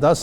10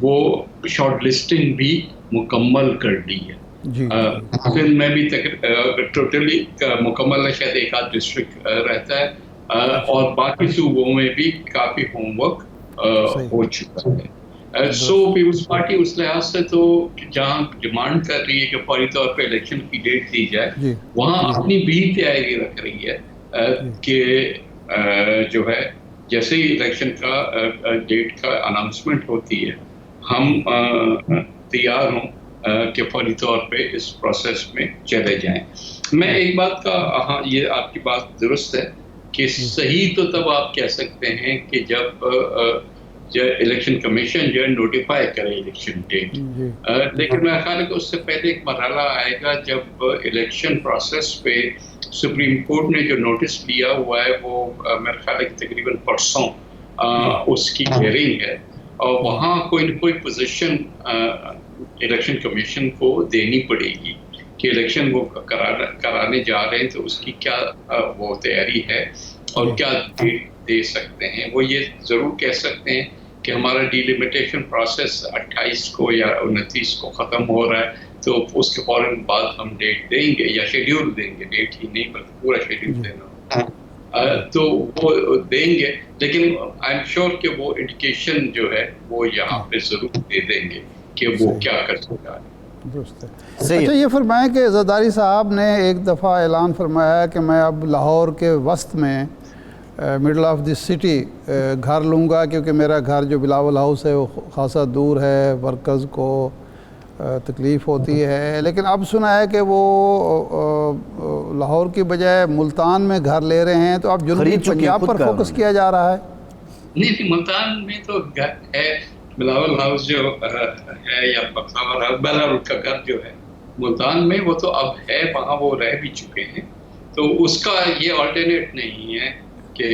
وہ short listing بھی مکمل کر لی ہے. جی سندھ میں بھی ٹوٹلی مکمل ہے, شاید ایک آدھ ڈسٹرکٹ رہتا ہے, اور باقی صوبوں میں بھی کافی ہوم ورک ہو چکا ہے. سو پیپلز پارٹی اس لحاظ سے تو جہاں ڈیمانڈ کر رہی ہے کہ فوری طور پہ الیکشن کی ڈیٹ دی جائے, وہاں اپنی بھی تیاری رکھ رہی ہے کہ جو ہے جیسے ہی الیکشن کا ڈیٹ کا اناؤنسمنٹ ہوتی ہے ہم تیار ہوں کہ فوری طور پہ اس پروسیس میں چلے جائیں. میں ایک بات کا, ہاں یہ آپ کی بات درست ہے کہ صحیح تو تب آپ کہہ سکتے ہیں کہ جب الیکشن کمیشن جو ہے نوٹیفائی کرے الیکشن ڈیٹ, لیکن میرا خیال ہے کہ اس سے پہلے ایک مرحلہ آئے گا جب الیکشن پروسیس پہ سپریم کورٹ نے جو نوٹس لیا ہوا ہے وہ میرا خیال ہے کہ تقریباً پرسوں اس کی ہیئرنگ ہے, اور وہاں کوئی نہ کوئی پوزیشن الیکشن کمیشن کو دینی پڑے گی کہ الیکشن وہ کرانے جا رہے ہیں تو اس کی کیا وہ تیاری ہے اور کیا دے سکتے ہیں. وہ یہ ضرور کہہ سکتے ہیں کہ ہمارا ڈیلیمیٹیشن پروسیس 28 کو یا 29 کو ختم ہو رہا ہے, تو اس کے فوراً بعد ہم ڈیٹ دیں گے یا شیڈیول دیں گے, ڈیٹ ہی نہیں بلکہ پورا شیڈیول دینا, تو وہ دیں گے. لیکن آئی ایم شیور کہ وہ انڈیکیشن جو ہے وہ یہاں پہ ضرور دے دیں گے کہ وہ کیا کر سکتا ہے. اچھا یہ فرمائیں کہ زرداری صاحب نے ایک دفعہ اعلان فرمایا ہے کہ میں اب لاہور کے وسط میں مڈل آف دی سٹی گھر لوں گا, کیونکہ میرا گھر جو بلاول ہاؤس ہے وہ خاصا دور ہے, ورکرز کو تکلیف ہوتی ہے. لیکن اب سنا ہے کہ وہ لاہور کی بجائے ملتان میں گھر لے رہے ہیں, تو اب جنوبی پنجاب پر فوکس کیا جا رہا ہے. نہیں, ملتان میں تو گھر ہے, بلاول ہاؤس جو ہے یا بہلاول کا گھر جو ہے ملتان میں وہ تو اب ہے, وہاں وہ رہ بھی چکے ہیں, تو اس کا یہ آلٹرنیٹ نہیں ہے کہ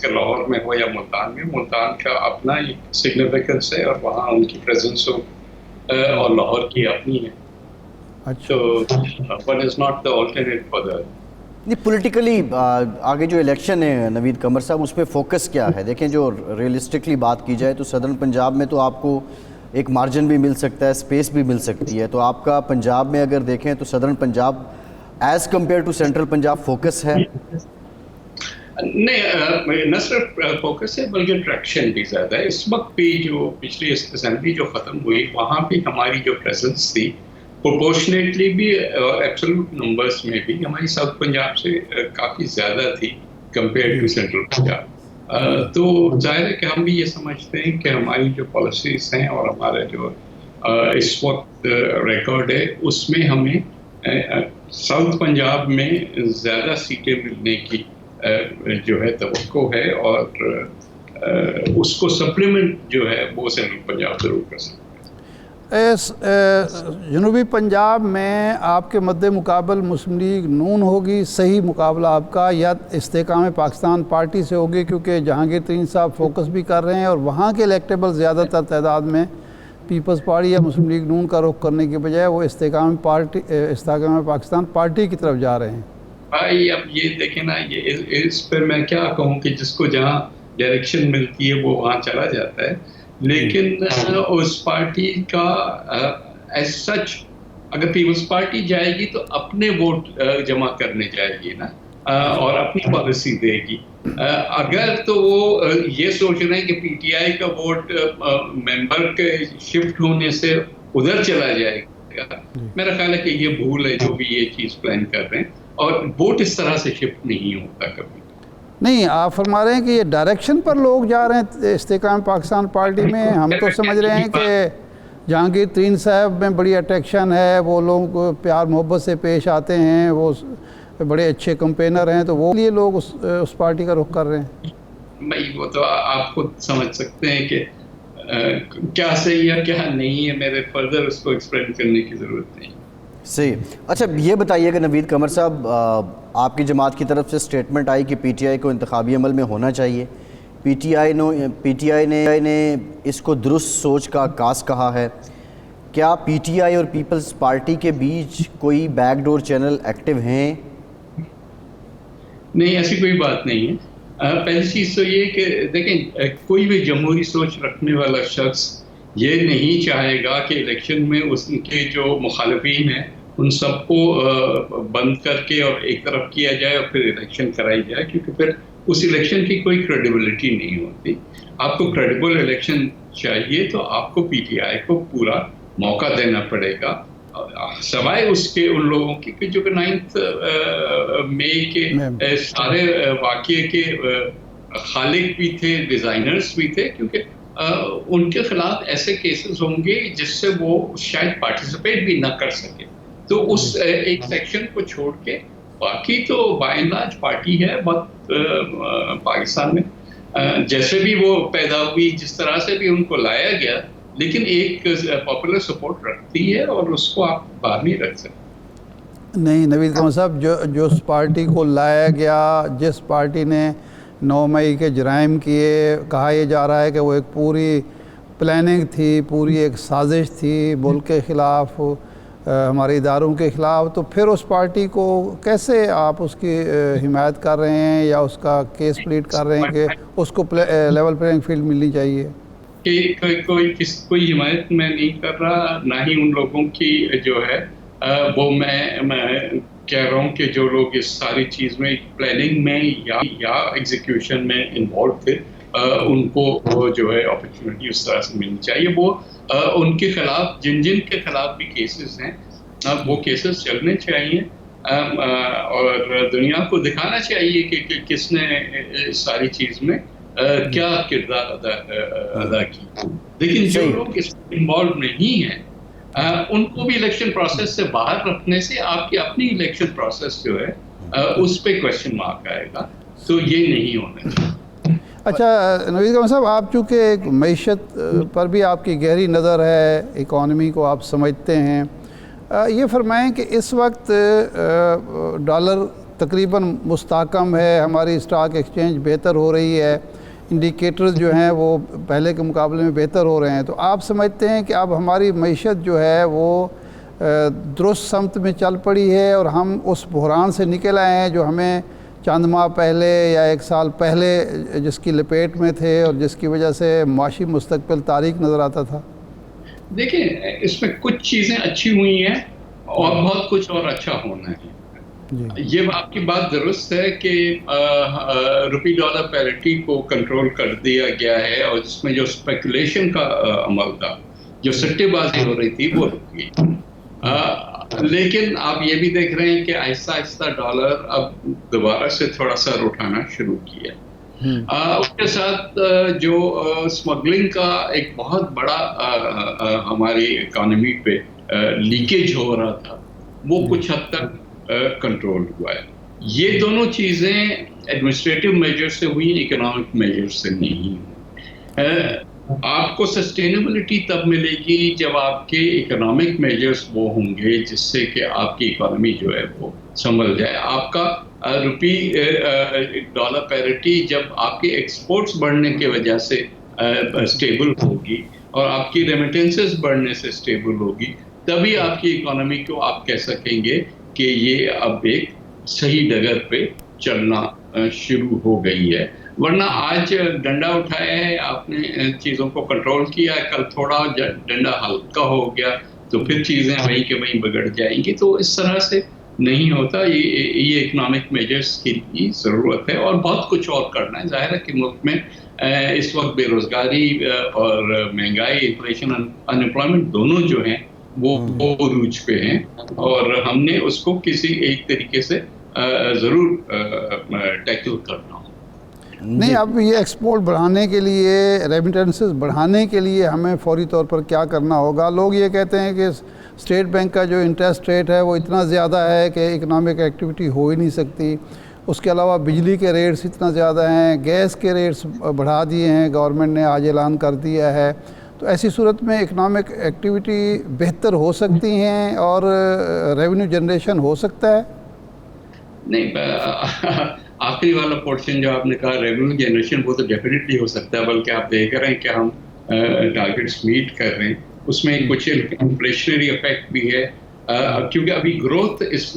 لاہور میں ہو یا ملتان میں. ملتان کا اپنا ہی سگنیفیکنس ہے اور وہاں ان کی پریزنس ہو, اور لاہور کی اپنی ہے. تو one is not the alternate for the. نہیں, پولیٹیکلی آگے جو الیکشن ہے نوید قمر صاحب, اس پہ فوکس کیا ہے؟ دیکھیں جو ریئلسٹکلی بات کی جائے تو صدرن پنجاب میں تو آپ کو ایک مارجن بھی مل سکتا ہے, سپیس بھی مل سکتی ہے, تو آپ کا پنجاب میں اگر دیکھیں تو southern Punjab as compare to central Punjab focus ہے؟ نہیں, نہ صرف فوکس ہے بلکہ ٹریکشن بھی زیادہ ہے. اس وقت بھی جو پچھلی اسمبلی جو ختم ہوئی وہاں بھی ہماری جو پریزنس تھی پروپورشنیٹلی بھی ایبسولوٹ نمبرز میں بھی ہماری ساؤتھ پنجاب سے کافی زیادہ تھی کمپیئر ٹو سینٹرل پنجاب. تو ظاہر ہے کہ ہم بھی یہ سمجھتے ہیں کہ ہماری جو پالیسیز ہیں اور ہمارا جو اس وقت ریکارڈ ہے اس میں ہمیں ساؤتھ پنجاب میں زیادہ سیٹیں ملنے کی جو ہے توقع ہے, اور اس کو سپلیمنٹ جو ہے وہ سینٹرل پنجاب ضرور کر سکتے ہیں. جنوبی پنجاب میں آپ کے مد مقابل مسلم لیگ نون ہوگی, صحیح مقابلہ آپ کا, یا استحکام پاکستان پارٹی سے ہوگی, کیونکہ جہانگیر ترین صاحب فوکس بھی کر رہے ہیں اور وہاں کے الیکٹیبل زیادہ تر تعداد میں پیپلز پارٹی یا مسلم لیگ نون کا رخ کرنے کے بجائے وہ استحکام پاکستان پارٹی کی طرف جا رہے ہیں. بھائی اب یہ دیکھیں نا, اس پر میں کیا کہوں کہ جس کو جہاں ڈائریکشن ملتی ہے وہ وہاں چلا جاتا ہے, لیکن اس پارٹی کا ایز سچ اگر پیپلز پارٹی جائے گی تو اپنے ووٹ جمع کرنے جائے گی نا, اور اپنی پالیسی دے گی. اگر تو وہ یہ سوچ رہے ہیں کہ پی ٹی آئی کا ووٹ ممبر کے شفٹ ہونے سے ادھر چلا جائے گا, میرا خیال ہے کہ یہ بھول ہے جو بھی یہ چیز پلان کر رہے ہیں, اور ووٹ اس طرح سے شفٹ نہیں ہوتا کبھی. نہیں, آپ فرما رہے ہیں کہ یہ ڈائریکشن پر لوگ جا رہے ہیں استحکام پاکستان پارٹی میں. ہم تو سمجھ رہے ہیں کہ جہانگیر ترین صاحب میں بڑی اٹریکشن ہے, وہ لوگ پیار محبت سے پیش آتے ہیں, وہ بڑے اچھے کمپینر ہیں, تو وہ لیے لوگ اس پارٹی کا رخ کر رہے ہیں. بھائی وہ تو آپ خود سمجھ سکتے ہیں کہ کیا صحیح ہے کیا نہیں ہے, میرے فردر اس کو ایکسپلین کرنے کی ضرورت نہیں. صحیح. اچھا یہ بتائیے کہ نوید قمر صاحب, آپ کی جماعت کی طرف سے سٹیٹمنٹ آئی کہ پی ٹی آئی کو انتخابی عمل میں ہونا چاہیے. پی ٹی آئی نے اس کو درست سوچ کا عکاس کہا ہے. کیا پی ٹی آئی اور پیپلز پارٹی کے بیچ کوئی بیک ڈور چینل ایکٹیو ہیں؟ نہیں, ایسی کوئی بات نہیں ہے. پہلی چیز تو یہ کہ دیکھیں کوئی بھی جمہوری سوچ رکھنے والا شخص یہ نہیں چاہے گا کہ الیکشن میں اس کے جو مخالفین ہیں ان سب کو بند کر کے اور ایک طرف کیا جائے اور پھر الیکشن کرائی جائے، کیونکہ پھر اس الیکشن کی کوئی کریڈیبلٹی نہیں ہوتی. آپ کو کریڈیبل الیکشن چاہیے تو آپ کو پی ٹی آئی کو پورا موقع دینا پڑے گا، سوائے اس کے ان لوگوں کی کہ جو کہ 9 مئی کے سارے واقعے کے خالق بھی تھے، ڈیزائنرز بھی تھے، کیونکہ ان کے خلاف ایسے کیسز ہوں گے جس سے وہ شاید پارٹیسپیٹ بھی نہ کر سکے. تو اس ایک سیکشن کو چھوڑ کے باقی تو بائی اینڈ لارج پارٹی ہے بہت پاکستان میں جیسے بھی وہ پیدا ہوئی، جس طرح سے بھی ان کو لایا گیا، لیکن ایک پاپولر سپورٹ رکھتی ہے اور اس کو آپ باہر نہیں رکھ سکتے. نہیں نوید قمر صاحب، جو اس پارٹی کو لایا گیا، جس پارٹی نے 9 مئی کے جرائم کیے، کہا یہ جا رہا ہے کہ وہ ایک پوری پلاننگ تھی، پوری ایک سازش تھی ملک کے خلاف، ہمارے اداروں کے خلاف، تو پھر اس پارٹی کو کیسے آپ اس کی حمایت کر رہے ہیں یا اس کا کیس پلیٹ کر رہے ہیں کہ اس کو لیول پلینگ فیلڈ ملنی چاہیے؟ کہ کوئی حمایت میں نہیں کر رہا، نہ ہی ان لوگوں کی جو ہے وہ میں کہہ رہا ہوں کہ جو لوگ اس ساری چیز میں پلاننگ میں یا ایگزیکیوشن میں انوالو تھے ان کو جو ہے اپرچونٹی اس طرح سے ملنی چاہیے. وہ ان کے خلاف جن کے خلاف بھی کیسز ہیں وہ کیسز چلنے چاہیے اور دنیا کو دکھانا چاہیے کہ کس نے اس ساری چیز میں کیا کردار ادا کی. لیکن جو لوگ اس میں انوالو نہیں ہیں ان کو بھی الیکشن پروسیس سے باہر رکھنے سے آپ کی اپنی الیکشن پروسیس جو ہے اس پہ کویسچن مارک آئے گا. تو یہ نہیں ہونا چاہیے. اچھا نوید قمر صاحب، آپ چونکہ ایک معیشت پر بھی آپ کی گہری نظر ہے، اکانومی کو آپ سمجھتے ہیں، یہ فرمائیں کہ اس وقت ڈالر تقریباً مستحکم ہے، ہماری اسٹاک ایکسچینج بہتر ہو رہی ہے، انڈیکیٹرز جو ہیں وہ پہلے کے مقابلے میں بہتر ہو رہے ہیں، تو آپ سمجھتے ہیں کہ اب ہماری معیشت جو ہے وہ درست سمت میں چل پڑی ہے اور ہم اس بحران سے نکل آئے ہیں جو ہمیں چند ماہ پہلے یا 1 سال پہلے جس کی لپیٹ میں تھے اور جس کی وجہ سے معاشی مستقبل تاریک نظر آتا تھا؟ دیکھیں، اس میں کچھ چیزیں اچھی ہوئی ہیں اور بہت کچھ اور اچھا ہونا ہے. یہ آپ کی بات درست ہے کہ روپی ڈالر پیرٹی کو کنٹرول کر دیا گیا ہے اور جس میں جو اسپیکولیشن کا عمل تھا، جو سٹے بازی ہو رہی تھی، وہ رک گئی. لیکن آپ یہ بھی دیکھ رہے ہیں کہ آہستہ آہستہ ڈالر اب دوبارہ سے تھوڑا سا اٹھانا شروع کیا. اس کے ساتھ جو اسمگلنگ کا ایک بہت بڑا ہماری اکانومی پہ لیکیج ہو رہا تھا، وہ کچھ حد تک کنٹرول ہوا ہے. یہ دونوں چیزیں ایڈمنسٹریٹو میجر سے ہوئی، اکنامک میجر سے نہیں. آپ کو سسٹینیبلٹی تب ملے گی جب آپ کے اکنامک میجرز وہ ہوں گے جس سے کہ آپ کی اکانومی جو ہے وہ سنبھل جائے. آپ کا روپی ڈالر پیرٹی جب آپ کے ایکسپورٹس بڑھنے کی وجہ سے اسٹیبل ہوگی اور آپ کی ریمیٹنسز بڑھنے سے اسٹیبل ہوگی، تبھی آپ کی اکانومی کو آپ کہہ سکیں گے کہ یہ اب ایک صحیح ڈگر پہ چلنا شروع ہو گئی ہے. ورنہ آج ڈنڈا اٹھایا ہے آپ نے، چیزوں کو کنٹرول کیا ہے، کل تھوڑا ڈنڈا ہلکا ہو گیا تو پھر چیزیں وہیں کے وہیں بگڑ جائیں گی. تو اس طرح سے نہیں ہوتا. یہ اکنامک میجرز کی ضرورت ہے اور بہت کچھ اور کرنا ہے. ظاہر ہے کہ ملک میں اس وقت بے روزگاری اور مہنگائی، انفلیشن، انمپلائمنٹ دونوں جو ہیں وہ عروج پہ ہیں اور ہم نے اس کو کسی ایک طریقے سے ضرور ٹیکل کرنا. نہیں، اب یہ ایکسپورٹ بڑھانے کے لیے، ریمیٹنسز بڑھانے کے لیے ہمیں فوری طور پر کیا کرنا ہوگا؟ لوگ یہ کہتے ہیں کہ اسٹیٹ بینک کا جو انٹرسٹ ریٹ ہے وہ اتنا زیادہ ہے کہ اکنامک ایکٹیویٹی ہو ہی نہیں سکتی. اس کے علاوہ بجلی کے ریٹس اتنا زیادہ ہیں، گیس کے ریٹس بڑھا دیے ہیں، گورنمنٹ نے آج اعلان کر دیا ہے. تو ایسی صورت میں اکنامک ایکٹیویٹی بہتر ہو سکتی ہیں اور ریونیو جنریشن ہو سکتا ہے؟ نہیں، آخری والا پورشن جو آپ نے کہا ریونیو جنریشن، وہ تو ڈیفینیٹلی ہو سکتا ہے. بلکہ آپ دیکھ رہے ہیں کہ ہم ٹارگیٹس میٹ کر رہے ہیں. اس میں کچھ انفلیشنری افیکٹ بھی ہے کیونکہ ابھی گروتھ اس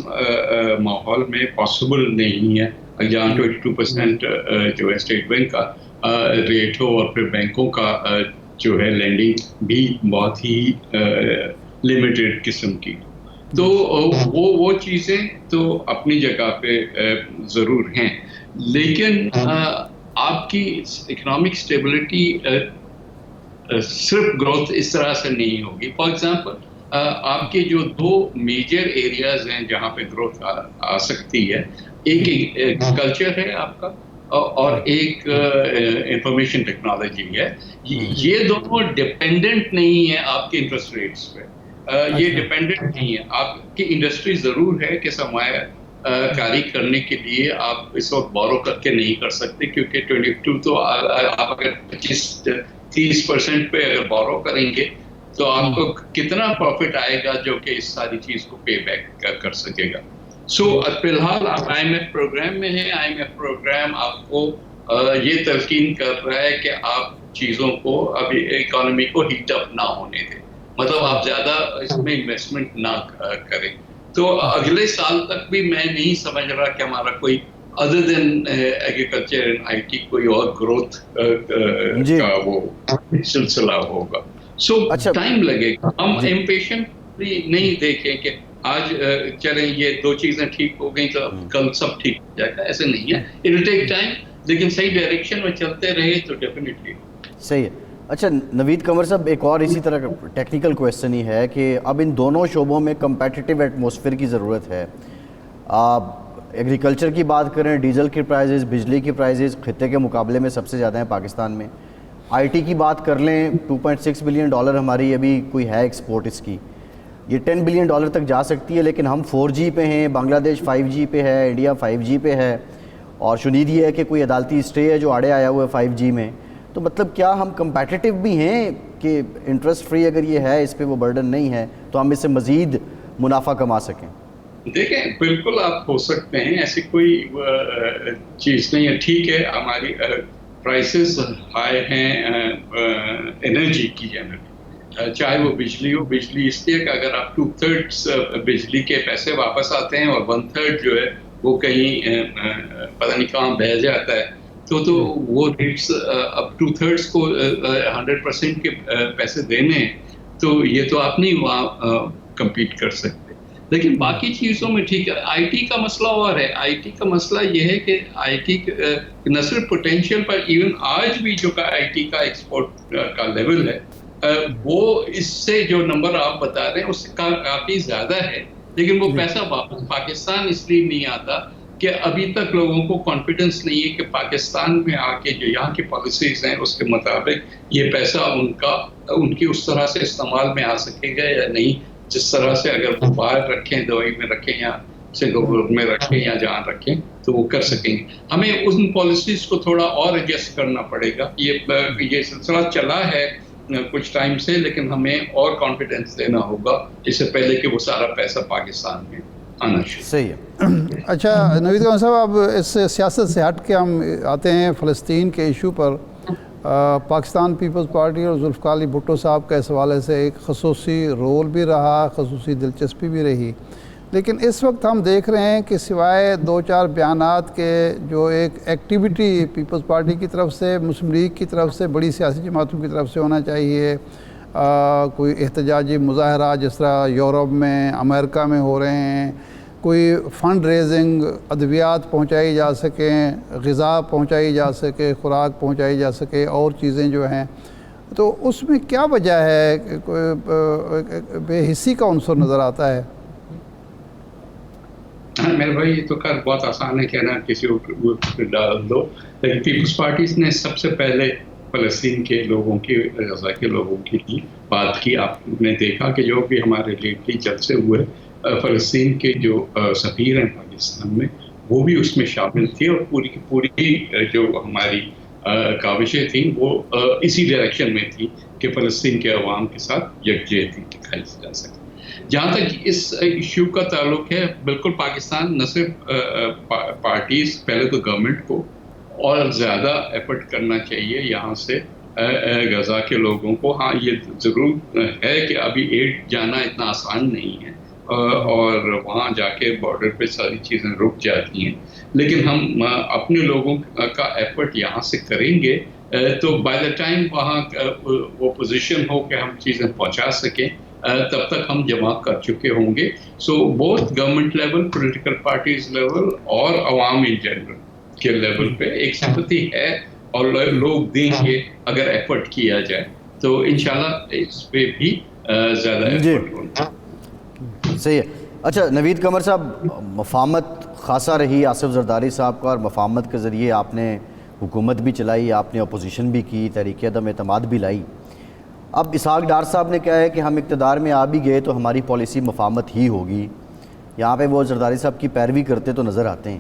ماحول میں پاسبل نہیں ہے. جہاں 22% جو ہے اسٹیٹ بینک کا ریٹ ہو اور پھر بینکوں کا جو ہے لینڈنگ بھی بہت ہی لمیٹڈ قسم کی. تو وہ چیزیں تو اپنی جگہ پہ ضرور ہیں, لیکن آپ کی اکنامک اسٹیبلٹی صرف گروتھ اس طرح سے نہیں ہوگی. فار ایگزامپل آپ کے جو 2 میجر ایریاز ہیں جہاں پہ گروتھ آ سکتی ہے, ایک کلچر ہے آپ کا اور ایک انفارمیشن ٹیکنالوجی ہے. یہ دونوں ڈپینڈنٹ نہیں ہے آپ کے انٹرسٹ ریٹس پہ, یہ ڈپینڈنٹ نہیں ہے. آپ کی انڈسٹری ضرور ہے کہ سرمایہ کاری کرنے کے لیے آپ اس وقت بورو کر کے نہیں کر سکتے, کیونکہ 22 تو آپ اگر 25-30% پہ اگر بورو کریں گے تو آپ کو کتنا پروفٹ آئے گا جو کہ اس ساری چیز کو پے بیک کر سکے گا. سو فی الحال آپ آئی ایم ایف پروگرام میں ہیں. آئی ایم ایف پروگرام آپ کو یہ تلقین کر رہا ہے کہ آپ چیزوں کو ابھی اکانومی کو ہیٹ اپ نہ ہونے دیں, مطلب آپ زیادہ اس میں انویسٹمنٹ نہ کریں. تو اگلے سال تک بھی میں نہیں سمجھ رہا کہ ہمارا کوئی other than agriculture and I T کوئی اور گروتھ کا وہ سلسلہ ہوگا. سو ٹائم لگے گا. ہم امپیشنٹلی نہیں دیکھیں کہ آج چلیں یہ 2 چیزیں ٹھیک ہو گئیں تو کل سب ٹھیک ہو جائے گا, ایسے نہیں ہے. اٹ ول ٹیک ٹائم, لیکن صحیح ڈائریکشن میں چلتے رہے تو ڈیفینیٹلی صحیح ہے. اچھا نوید قمر صاحب, ایک اور اسی طرح کا ٹیکنیکل کویسچن ہی ہے کہ اب ان دونوں شعبوں میں کمپیٹیٹیو ایٹماسفیئر کی ضرورت ہے. آپ ایگریکلچر کی بات کریں, ڈیزل کی پرائزز, بجلی کی پرائزز خطے کے مقابلے میں سب سے زیادہ ہیں پاکستان میں. آئی ٹی کی بات کر لیں, $2.6 بلین ہماری ابھی کوئی ہے ایکسپورٹ اس کی, یہ $10 بلین تک جا سکتی ہے, لیکن ہم 4G پہ ہیں, بنگلہ دیش 5G پہ ہے, انڈیا 5G پہ ہے, اور شنید یہ ہے کہ کوئی عدالتی اسٹے ہے جو آڑے آیا ہوا ہے 5G میں. تو مطلب کیا ہم کمپیٹیٹیو بھی ہیں کہ انٹرسٹ فری اگر یہ ہے, اس پہ وہ برڈن نہیں ہے, تو ہم اس سے مزید منافع کما سکیں؟ دیکھیں بالکل آپ ہو سکتے ہیں, ایسی کوئی چیز نہیں ہے. ٹھیک ہے ہماری پرائسز ہائی ہیں انرجی کی جنرلی, چاہے وہ بجلی ہو. بجلی اس لیے کہ اگر آپ 2/3 بجلی کے پیسے واپس آتے ہیں اور 1/3 جو ہے وہ کہیں پتہ نہیں کہاں بہ جاتا ہے, تو وہ ریٹس اب 2/3 کو 100% کے پیسے دینے ہیں, تو یہ تو آپ نہیں وہاں کمپیٹ کر سکتے. لیکن باقی چیزوں میں ٹھیک ہے. آئی ٹی کا مسئلہ اور ہے. آئی ٹی کا مسئلہ یہ ہے کہ آئی ٹی نہ صرف پوٹینشیل پر, ایون آج بھی جو آئی ٹی کا ایکسپورٹ کا لیول ہے وہ اس سے جو نمبر آپ بتا رہے ہیں اس سے کافی زیادہ ہے, لیکن وہ پیسہ واپس پاکستان اس لیے نہیں آتا کہ ابھی تک لوگوں کو کانفیڈنس نہیں ہے کہ پاکستان میں آ کے جو یہاں کی پالیسیز ہیں اس کے مطابق یہ پیسہ ان کی اس طرح سے استعمال میں آ سکے گا یا نہیں, جس طرح سے اگر وہ باہر رکھیں, دوائی میں رکھیں یا سنگاپور میں رکھیں یا جہاں رکھیں تو وہ کر سکیں گے. ہمیں ان پالیسیز کو تھوڑا اور ایڈجسٹ کرنا پڑے گا. یہ سلسلہ چلا ہے کچھ ٹائم سے, لیکن ہمیں اور کانفیڈنس دینا ہوگا اس سے پہلے کہ وہ سارا پیسہ پاکستان میں آنا شروع. صحیح ہے. اچھا نوید قمر صاحب, اب اس سیاست سے ہٹ کے ہم آتے ہیں فلسطین کے ایشو پر. پاکستان پیپلز پارٹی اور ذوالفقار علی بھٹو صاحب کے اس حوالے سے ایک خصوصی رول بھی رہا, خصوصی دلچسپی بھی رہی, لیکن اس وقت ہم دیکھ رہے ہیں کہ سوائے 2-4 بیانات کے جو ایک ایکٹیویٹی پیپلز پارٹی کی طرف سے, مسلم لیگ کی طرف سے, بڑی سیاسی جماعتوں کی طرف سے ہونا چاہیے, کوئی احتجاجی مظاہرات جس طرح یورپ میں, امریکہ میں ہو رہے ہیں, کوئی فنڈ ریزنگ, ادویات پہنچائی جا سکیں, غذا پہنچائی جا سکے, خوراک پہنچائی جا سکے, اور چیزیں جو ہیں, تو اس میں کیا وجہ ہے کہ کوئی بے حسی کا عنصر نظر آتا ہے؟ میرے بھائی یہ تو خیر بہت آسان ہے کہنا کسی کو ڈال دو, لیکن پیپلز پارٹیز نے سب سے پہلے فلسطین کے لوگوں کی, غزہ کے لوگوں کی بات کی. آپ نے دیکھا کہ جو بھی ہمارے لیٹلی جلسے ہوئے, فلسطین کے جو سفیر ہیں پاکستان میں وہ بھی اس میں شامل تھے, اور پوری کی پوری جو ہماری کاوشیں تھیں وہ اسی ڈائریکشن میں تھی کہ فلسطین کے عوام کے ساتھ یکجہتی دکھائی جا سکے. جہاں تک اس ایشو کا تعلق ہے, بالکل پاکستان نہ صرف پارٹیز, پہلے تو گورنمنٹ کو اور زیادہ ایفرٹ کرنا چاہیے یہاں سے غزہ کے لوگوں کو. ہاں یہ ضرور ہے کہ ابھی ایڈ جانا اتنا آسان نہیں ہے, اور وہاں جا کے بارڈر پہ ساری چیزیں رک جاتی ہیں, لیکن ہم اپنے لوگوں کا ایفرٹ یہاں سے کریں گے تو بائی دا ٹائم وہاں وہ پوزیشن ہو کہ ہم چیزیں پہنچا سکیں تب تک ہم جمع کر چکے ہوں گے. So both government level, political parties level اور عوام ان جنرل کے لیول پہ ایک سمپتی ہے اور لوگ دیں گے اگر ایفرٹ کیا جائے تو انشاءاللہ اس پہ بھی زیادہ ایفرٹ ہونا. صحیح ہے. اچھا نوید قمر صاحب, مفاہمت خاصہ رہی آصف زرداری صاحب کا, اور مفاہمت کے ذریعے آپ نے حکومت بھی چلائی, آپ نے اپوزیشن بھی کی, تحریک عدم اعتماد بھی لائی. اب اسحاق ڈار صاحب نے کہا ہے کہ ہم اقتدار میں آ بھی گئے تو ہماری پالیسی مفاہمت ہی ہوگی. یہاں پہ وہ زرداری صاحب کی پیروی کرتے تو نظر آتے ہیں,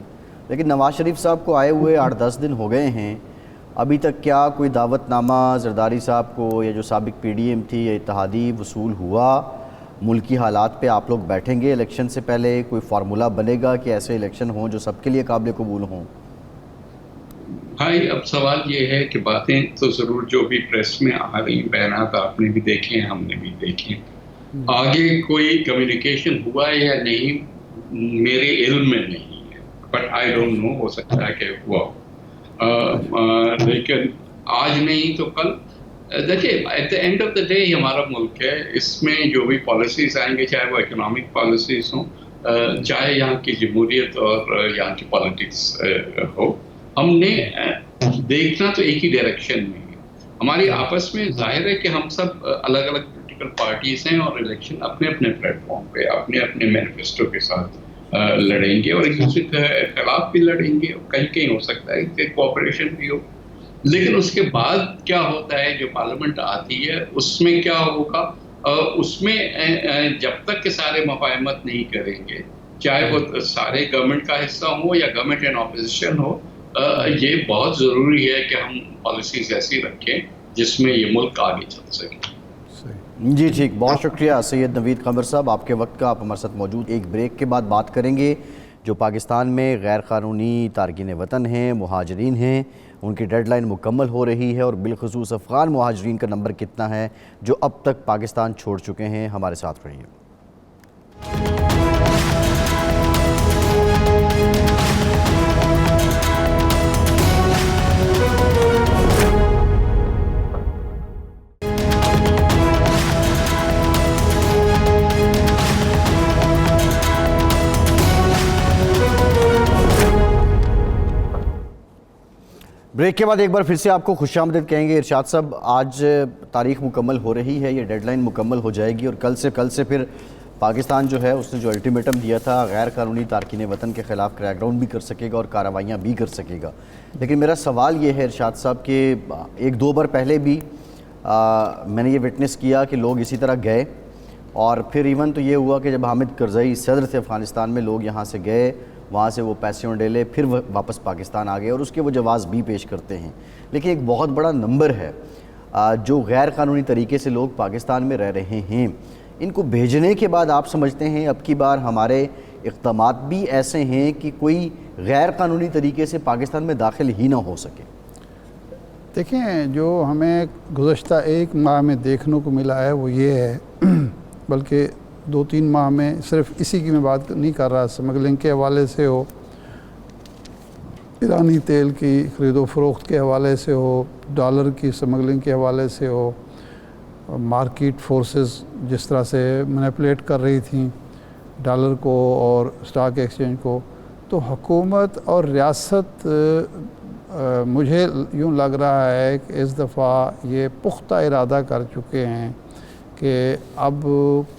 لیکن نواز شریف صاحب کو آئے ہوئے 8-10 دن ہو گئے ہیں, ابھی تک کیا کوئی دعوت نامہ زرداری صاحب کو یا جو سابق پی ڈی ایم تھی یا اتحادی وصول ہوا؟ ملکی حالات پہ آپ لوگ بیٹھیں گے الیکشن سے پہلے, کوئی فارمولا بنے گا کہ ایسے الیکشن ہوں جو سب کے لیے قابل قبول ہوں؟ بھائی اب سوال یہ ہے کہ باتیں تو ضرور جو بھی پریس میں آ رہی بیانات آپ نے بھی دیکھے ہیں, ہم نے بھی دیکھے, آگے کوئی کمیونیکیشن ہوا ہے یا نہیں میرے علم میں نہیں ہے, بٹ آئی ڈونٹ نو, ہو سکتا ہے کہ ہوا ہو, لیکن آج نہیں تو کل. دیکھیے at the end of the day ہمارا ملک ہے, اس میں جو بھی پالیسیز آئیں گے چاہے وہ اکنامک پالیسیز ہوں, چاہے یہاں کی جمہوریت اور یہاں کی پالیٹکس ہو, ہم نے دیکھنا تو ایک ہی ڈائریکشن میں ہے. ہماری آپس میں ظاہر ہے کہ ہم سب الگ الگ پولیٹیکل پارٹیز ہیں اور الیکشن اپنے اپنے پلیٹ فارم پہ اپنے اپنے مینیفیسٹو کے ساتھ لڑیں گے اور ایک دوسرے کے خلاف بھی لڑیں گے, کہیں کہیں ہو سکتا ہے کہ کوآپریشن بھی ہو, لیکن اس کے بعد کیا ہوتا ہے جو پارلیمنٹ آتی ہے اس میں کیا ہوگا, اس میں جب تک کہ سارے مفاہمت نہیں کریں گے, چاہے وہ سارے گورنمنٹ کا حصہ ہو یا گورنمنٹ اینڈ اپوزیشن ہو, یہ بہت ضروری ہے کہ ہم پالیسیز ایسی رکھیں جس میں یہ ملک آگے چل سکے. جی ٹھیک, بہت شکریہ سید نوید قمر صاحب آپ کے وقت کا, آپ ہمارے ساتھ موجود. ایک بریک کے بعد بات کریں گے جو پاکستان میں غیر قانونی تارکین وطن ہیں, مہاجرین ہیں, ان کی ڈیڈ لائن مکمل ہو رہی ہے, اور بالخصوص افغان مہاجرین کا نمبر کتنا ہے جو اب تک پاکستان چھوڑ چکے ہیں. ہمارے ساتھ رہیے. بریک کے بعد ایک بار پھر سے آپ کو خوش آمدید کہیں گے. ارشاد صاحب, آج تاریخ مکمل ہو رہی ہے, یہ ڈیڈ لائن مکمل ہو جائے گی, اور کل سے پھر پاکستان جو ہے اس نے جو الٹیمیٹم دیا تھا غیر قانونی تارکین وطن کے خلاف کریک ڈاؤن بھی کر سکے گا اور کارروائیاں بھی کر سکے گا. لیکن میرا سوال یہ ہے ارشاد صاحب کہ 1-2 بار پہلے بھی میں نے یہ وٹنس کیا کہ لوگ اسی طرح گئے, اور پھر ایون تو یہ ہوا کہ جب حامد کرزئی صدر تھے افغانستان میں, لوگ یہاں سے گئے, وہاں سے وہ پیسے ڈیلے, پھر واپس پاکستان آ گئے, اور اس کے وہ جواز بھی پیش کرتے ہیں. لیکن ایک بہت بڑا نمبر ہے جو غیر قانونی طریقے سے لوگ پاکستان میں رہ رہے ہیں. ان کو بھیجنے کے بعد آپ سمجھتے ہیں اب کی بار ہمارے اقدامات بھی ایسے ہیں کہ کوئی غیر قانونی طریقے سے پاکستان میں داخل ہی نہ ہو سکے؟ دیکھیں, جو ہمیں گزشتہ 1 ماہ میں دیکھنے کو ملا ہے وہ یہ ہے, بلکہ 2-3 ماہ میں, صرف اسی کی میں بات نہیں کر رہا, اسمگلنگ کے حوالے سے ہو, ایرانی تیل کی خرید و فروخت کے حوالے سے ہو, ڈالر کی اسمگلنگ کے حوالے سے ہو, مارکیٹ فورسز جس طرح سے مینیپولیٹ کر رہی تھیں ڈالر کو اور اسٹاک ایکسچینج کو, تو حکومت اور ریاست مجھے یوں لگ رہا ہے کہ اس دفعہ یہ پختہ ارادہ کر چکے ہیں کہ اب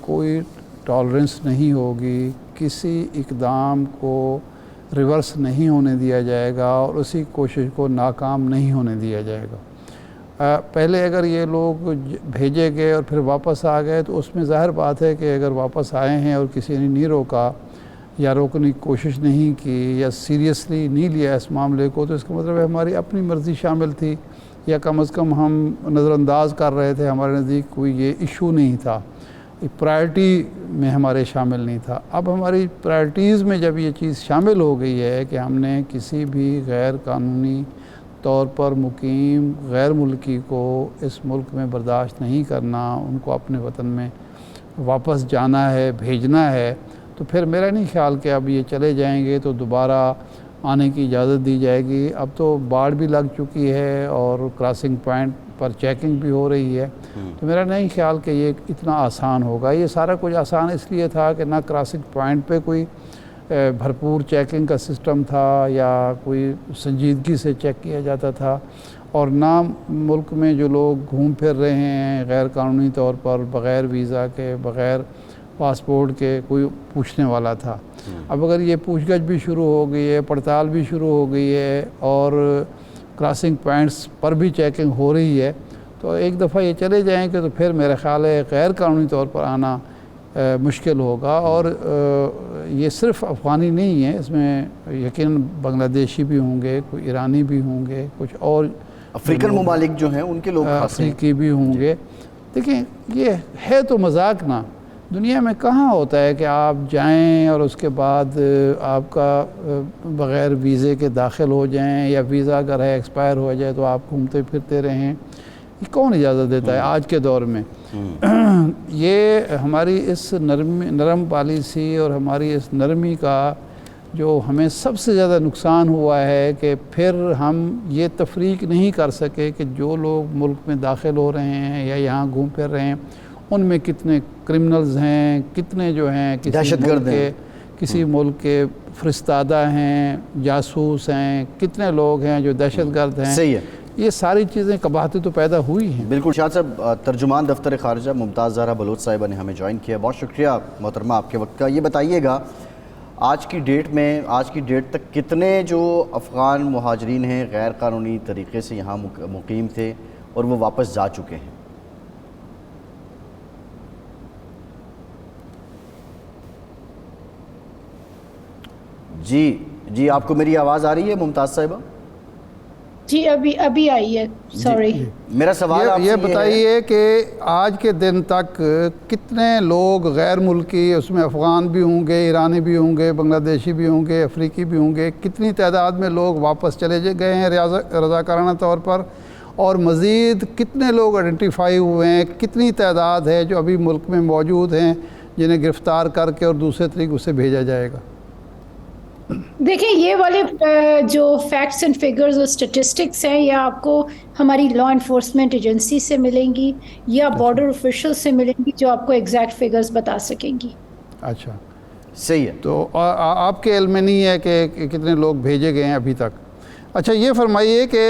کوئی ٹالرنس نہیں ہوگی, کسی اقدام کو ریورس نہیں ہونے دیا جائے گا اور اسی کوشش کو ناکام نہیں ہونے دیا جائے گا. پہلے اگر یہ لوگ بھیجے گئے اور پھر واپس آ گئے تو اس میں ظاہر بات ہے کہ اگر واپس آئے ہیں اور کسی نے نہیں روکا یا روکنے کی کوشش نہیں کی یا سیریسلی نہیں لیا اس معاملے کو, تو اس کا مطلب ہے ہماری اپنی مرضی شامل تھی, یا کم از کم ہم نظر انداز کر رہے تھے, ہمارے نزدیک کوئی یہ ایشو نہیں تھا, پرائرٹی میں ہمارے شامل نہیں تھا. اب ہماری پرائرٹیز میں جب یہ چیز شامل ہو گئی ہے کہ ہم نے کسی بھی غیر قانونی طور پر مقیم غیر ملکی کو اس ملک میں برداشت نہیں کرنا, ان کو اپنے وطن میں واپس جانا ہے, بھیجنا ہے, تو پھر میرا نہیں خیال کہ اب یہ چلے جائیں گے تو دوبارہ آنے کی اجازت دی جائے گی. اب تو باڑ بھی لگ چکی ہے اور کراسنگ پوائنٹ پر چیکنگ بھی ہو رہی ہے. تو میرا نہیں خیال کہ یہ اتنا آسان ہوگا. یہ سارا کچھ آسان اس لیے تھا کہ نہ کراسنگ پوائنٹ پہ کوئی بھرپور چیکنگ کا سسٹم تھا یا کوئی سنجیدگی سے چیک کیا جاتا تھا, اور نہ ملک میں جو لوگ گھوم پھر رہے ہیں غیر قانونی طور پر بغیر ویزا کے, بغیر پاسپورٹ کے, کوئی پوچھنے والا تھا. اب اگر یہ پوچھ گچھ بھی شروع ہو گئی ہے, پڑتال بھی شروع ہو گئی ہے اور کراسنگ پوائنٹس پر بھی چیکنگ ہو رہی ہے, تو ایک دفعہ یہ چلے جائیں کہ تو پھر میرا خیال ہے غیر قانونی طور پر آنا مشکل ہوگا. اور یہ صرف افغانی نہیں ہے, اس میں یقیناً بنگلہ دیشی بھی ہوں گے, کوئی ایرانی بھی ہوں گے, کچھ اور افریقن ممالک جو ہیں ان کے لوگ افریقی بھی ہوں گے. دیکھیں یہ ہے تو مذاق نا, دنیا میں کہاں ہوتا ہے کہ آپ جائیں اور اس کے بعد آپ کا بغیر ویزے کے داخل ہو جائیں, یا ویزا اگر ہے ایکسپائر ہو جائے تو آپ گھومتے پھرتے رہیں. یہ کون اجازت دیتا ہے آج کے دور میں؟ یہ ہماری اس نرم پالیسی اور ہماری اس نرمی کا جو ہمیں سب سے زیادہ نقصان ہوا ہے کہ پھر ہم یہ تفریق نہیں کر سکے کہ جو لوگ ملک میں داخل ہو رہے ہیں یا یہاں گھوم پھر رہے ہیں ان میں کتنے کرمنلز ہیں, کتنے جو ہیں کسی ملک کے فرستادہ ہیں, جاسوس ہیں, کتنے لوگ ہیں جو دہشت گرد ہیں. صحیح ہے, یہ ساری چیزیں قباحتیں تو پیدا ہوئی ہیں. بالکل. شاہد صاحب, ترجمان دفتر خارجہ ممتاز زہرا بلوچ صاحبہ نے ہمیں جوائن کیا, بہت شکریہ محترمہ آپ کے وقت کا. یہ بتائیے گا آج کی ڈیٹ تک کتنے جو افغان مہاجرین ہیں غیر قانونی طریقے سے یہاں مقیم تھے اور وہ واپس جا چکے ہیں؟ جی آپ کو میری آواز آ رہی ہے ممتاز صاحبہ؟ جی ابھی آئی ہے, سوری. میرا سوال آپ سے یہ بتائیے کہ آج کے دن تک کتنے لوگ غیر ملکی, اس میں افغان بھی ہوں گے, ایرانی بھی ہوں گے, بنگلہ دیشی بھی ہوں گے, افریقی بھی ہوں گے, کتنی تعداد میں لوگ واپس چلے گئے ہیں رضاکارانہ طور پر, اور مزید کتنے لوگ آئیڈینٹیفائی ہوئے ہیں, کتنی تعداد ہے جو ابھی ملک میں موجود ہیں جنہیں گرفتار کر کے اور دوسرے طریقوں سے بھیجا جائے گا؟ دیکھیں یہ والے جو فیکٹس اینڈ فگرز اور اسٹیٹسٹکس ہیں یہ آپ کو ہماری لا انفورسمنٹ ایجنسی سے ملیں گی یا بارڈر آفیشل سے ملیں گی جو آپ کو ایگزیکٹ فگرز بتا سکیں گی. اچھا صحیح ہے. تو آپ کے علم میں نہیں ہے کہ کتنے لوگ بھیجے گئے ہیں ابھی تک؟ اچھا یہ فرمائیے کہ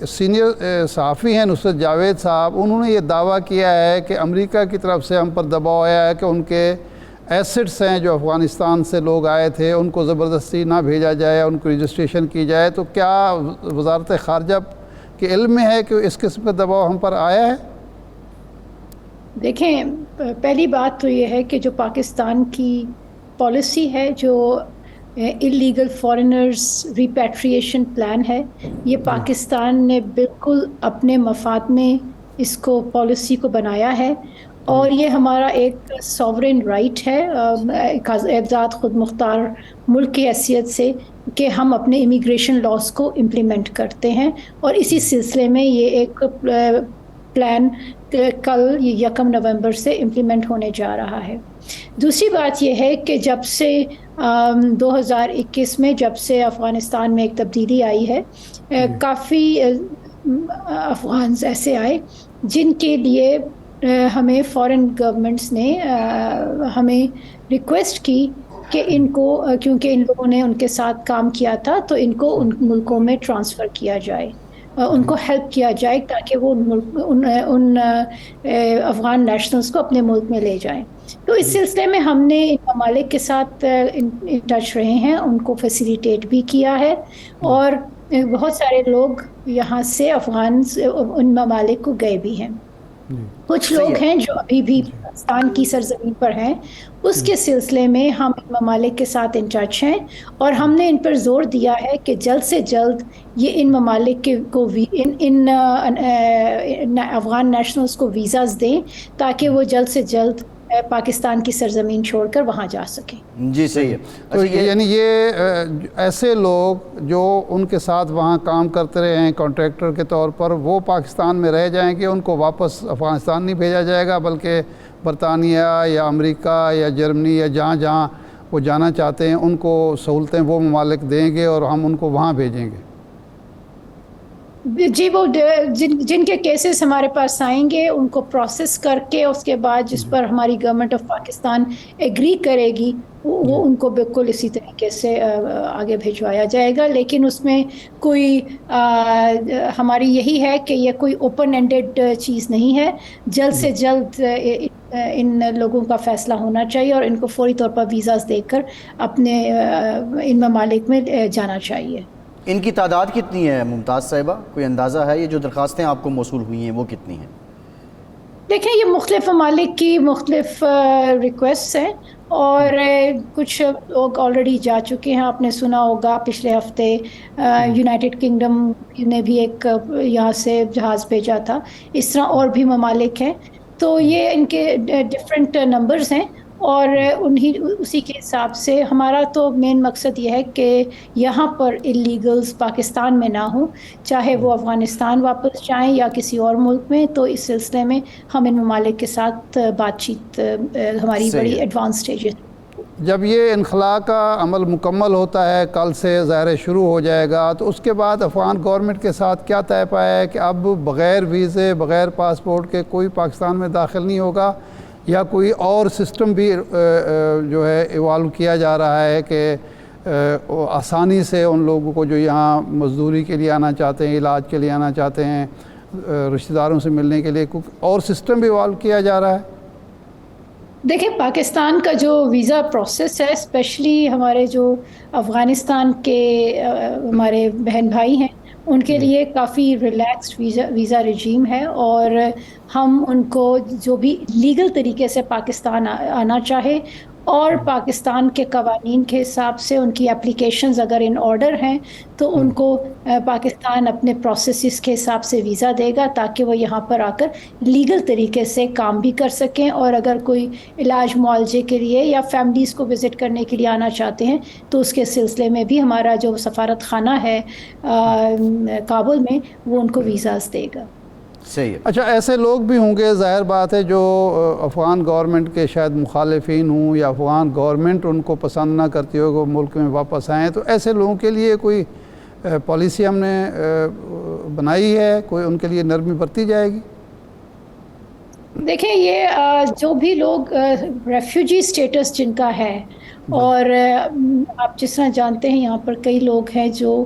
سینئر صحافی ہیں نصرت جاوید صاحب, انہوں نے یہ دعویٰ کیا ہے کہ امریکہ کی طرف سے ہم پر دباؤ آیا ہے کہ ان کے ایسٹس ہیں جو افغانستان سے لوگ آئے تھے ان کو زبردستی نہ بھیجا جائے, ان کو رجسٹریشن کی جائے. تو کیا وزارت خارجہ کے علم میں ہے کہ اس قسم کا دباؤ ہم پر آیا ہے؟ دیکھیں پہلی بات تو یہ ہے کہ جو پاکستان کی پالیسی ہے جو اللیگل فارنرز ریپیٹریشن پلان ہے, یہ پاکستان نے بالکل اپنے مفاد میں اس کو پالیسی کو بنایا ہے, اور یہ ہمارا ایک سوورن رائٹ ہے ایک ذات خود مختار ملک کی حیثیت سے کہ ہم اپنے امیگریشن لاز کو امپلیمنٹ کرتے ہیں, اور اسی سلسلے میں یہ ایک پلان کل 1 نومبر سے امپلیمنٹ ہونے جا رہا ہے. دوسری بات یہ ہے کہ جب سے 2021 میں جب سے افغانستان میں ایک تبدیلی آئی ہے, کافی افغانز ایسے آئے جن کے لیے ہمیں فارن گورنمنٹس نے ہمیں ریکویسٹ کی کہ ان کو, کیونکہ ان لوگوں نے ان کے ساتھ کام کیا تھا, تو ان کو ان ملکوں میں ٹرانسفر کیا جائے, ان کو ہیلپ کیا جائے تاکہ وہ ان افغان نیشنلز کو اپنے ملک میں لے جائیں. تو اس سلسلے میں ہم نے ان ممالک کے ساتھ ان ٹچ رہے ہیں, ان کو فیسیلیٹیٹ بھی کیا ہے, اور بہت سارے لوگ یہاں سے افغان ان ممالک کو گئے بھی ہیں. کچھ لوگ ہیں جو ابھی بھی پاکستان کی سرزمین پر ہیں, اس کے سلسلے میں ہم ان ممالک کے ساتھ ان ٹچ ہیں, اور ہم نے ان پر زور دیا ہے کہ جلد سے جلد یہ ان ممالک کو ان افغان نیشنلز کو ویزاز دیں تاکہ وہ جلد سے جلد پاکستان کی سرزمین چھوڑ کر وہاں جا سکیں. جی صحیح ہے. تو یعنی یہ ایسے لوگ جو ان کے ساتھ وہاں کام کرتے رہے ہیں کانٹریکٹر کے طور پر, وہ پاکستان میں رہ جائیں گے, ان کو واپس افغانستان نہیں بھیجا جائے گا بلکہ برطانیہ یا امریکہ یا جرمنی یا جہاں وہ جانا چاہتے ہیں ان کو سہولتیں وہ ممالک دیں گے اور ہم ان کو وہاں بھیجیں گے؟ جی وہ جن کے کیسز ہمارے پاس آئیں گے ان کو پروسیس کر کے اس کے بعد جس پر ہماری گورنمنٹ آف پاکستان ایگری کرے گی وہ ان کو بالکل اسی طریقے سے آگے بھیجوایا جائے گا. لیکن اس میں کوئی ہماری یہی ہے کہ یہ کوئی اوپن اینڈیڈ چیز نہیں ہے. جلد سے جلد ان لوگوں کا فیصلہ ہونا چاہیے اور ان کو فوری طور پر ویزاز دے کر اپنے ان ممالک میں جانا چاہیے. ان کی تعداد کتنی ہے ممتاز صاحبہ؟ کوئی اندازہ ہے یہ جو درخواستیں آپ کو موصول ہوئی ہیں وہ کتنی ہیں؟ دیکھیں یہ مختلف ممالک کی مختلف ریکویسٹس ہیں اور کچھ لوگ آلریڈی جا چکے ہیں. آپ نے سنا ہوگا پچھلے ہفتے یونائٹڈ کنگڈم نے بھی ایک یہاں سے جہاز بھیجا تھا. اس طرح اور بھی ممالک ہیں. تو یہ ان کے ڈفرینٹ نمبرز ہیں اور اسی کے حساب سے ہمارا تو مین مقصد یہ ہے کہ یہاں پر اللیگلز پاکستان میں نہ ہوں, چاہے وہ افغانستان واپس جائیں یا کسی اور ملک میں. تو اس سلسلے میں ہم ان ممالک کے ساتھ بات چیت ہماری بڑی ایڈوانس سٹیج ہے. جب یہ انخلاء کا عمل مکمل ہوتا ہے, کل سے ظاہر شروع ہو جائے گا, تو اس کے بعد افغان گورنمنٹ کے ساتھ کیا طے پایا ہے کہ اب بغیر ویزے بغیر پاسپورٹ کے کوئی پاکستان میں داخل نہیں ہوگا, یا کوئی اور سسٹم بھی جو ہے ایوالو کیا جا رہا ہے کہ آسانی سے ان لوگوں کو جو یہاں مزدوری کے لیے آنا چاہتے ہیں, علاج کے لیے آنا چاہتے ہیں, رشتہ داروں سے ملنے کے لیے کوئی اور سسٹم بھی ایوالو کیا جا رہا ہے؟ دیکھیں پاکستان کا جو ویزا پروسیس ہے, اسپیشلی ہمارے جو افغانستان کے ہمارے بہن بھائی ہیں ان کے لیے کافی ریلیکسڈ ویزا رجیم ہے, اور ہم ان کو جو بھی لیگل طریقے سے پاکستان آنا چاہے اور پاکستان کے قوانین کے حساب سے ان کی اپلیکیشنز اگر ان آرڈر ہیں تو ان کو پاکستان اپنے پروسیسز کے حساب سے ویزا دے گا تاکہ وہ یہاں پر آ کر لیگل طریقے سے کام بھی کر سکیں. اور اگر کوئی علاج معالجے کے لیے یا فیملیز کو وزٹ کرنے کے لیے آنا چاہتے ہیں تو اس کے سلسلے میں بھی ہمارا جو سفارت خانہ ہے کابل میں وہ ان کو ویزاز دے گا. صحیح ہے. اچھا, ایسے لوگ بھی ہوں گے ظاہر بات ہے جو افغان گورنمنٹ کے شاید مخالفین ہوں یا افغان گورنمنٹ ان کو پسند نہ کرتی ہو کہ وہ ملک میں واپس آئیں, تو ایسے لوگوں کے لیے کوئی پالیسی ہم نے بنائی ہے, کوئی ان کے لیے نرمی برتی جائے گی؟ دیکھیں یہ جو بھی لوگ ریفیوجی سٹیٹس جن کا ہے, اور آپ جس طرح جانتے ہیں یہاں پر کئی لوگ ہیں جو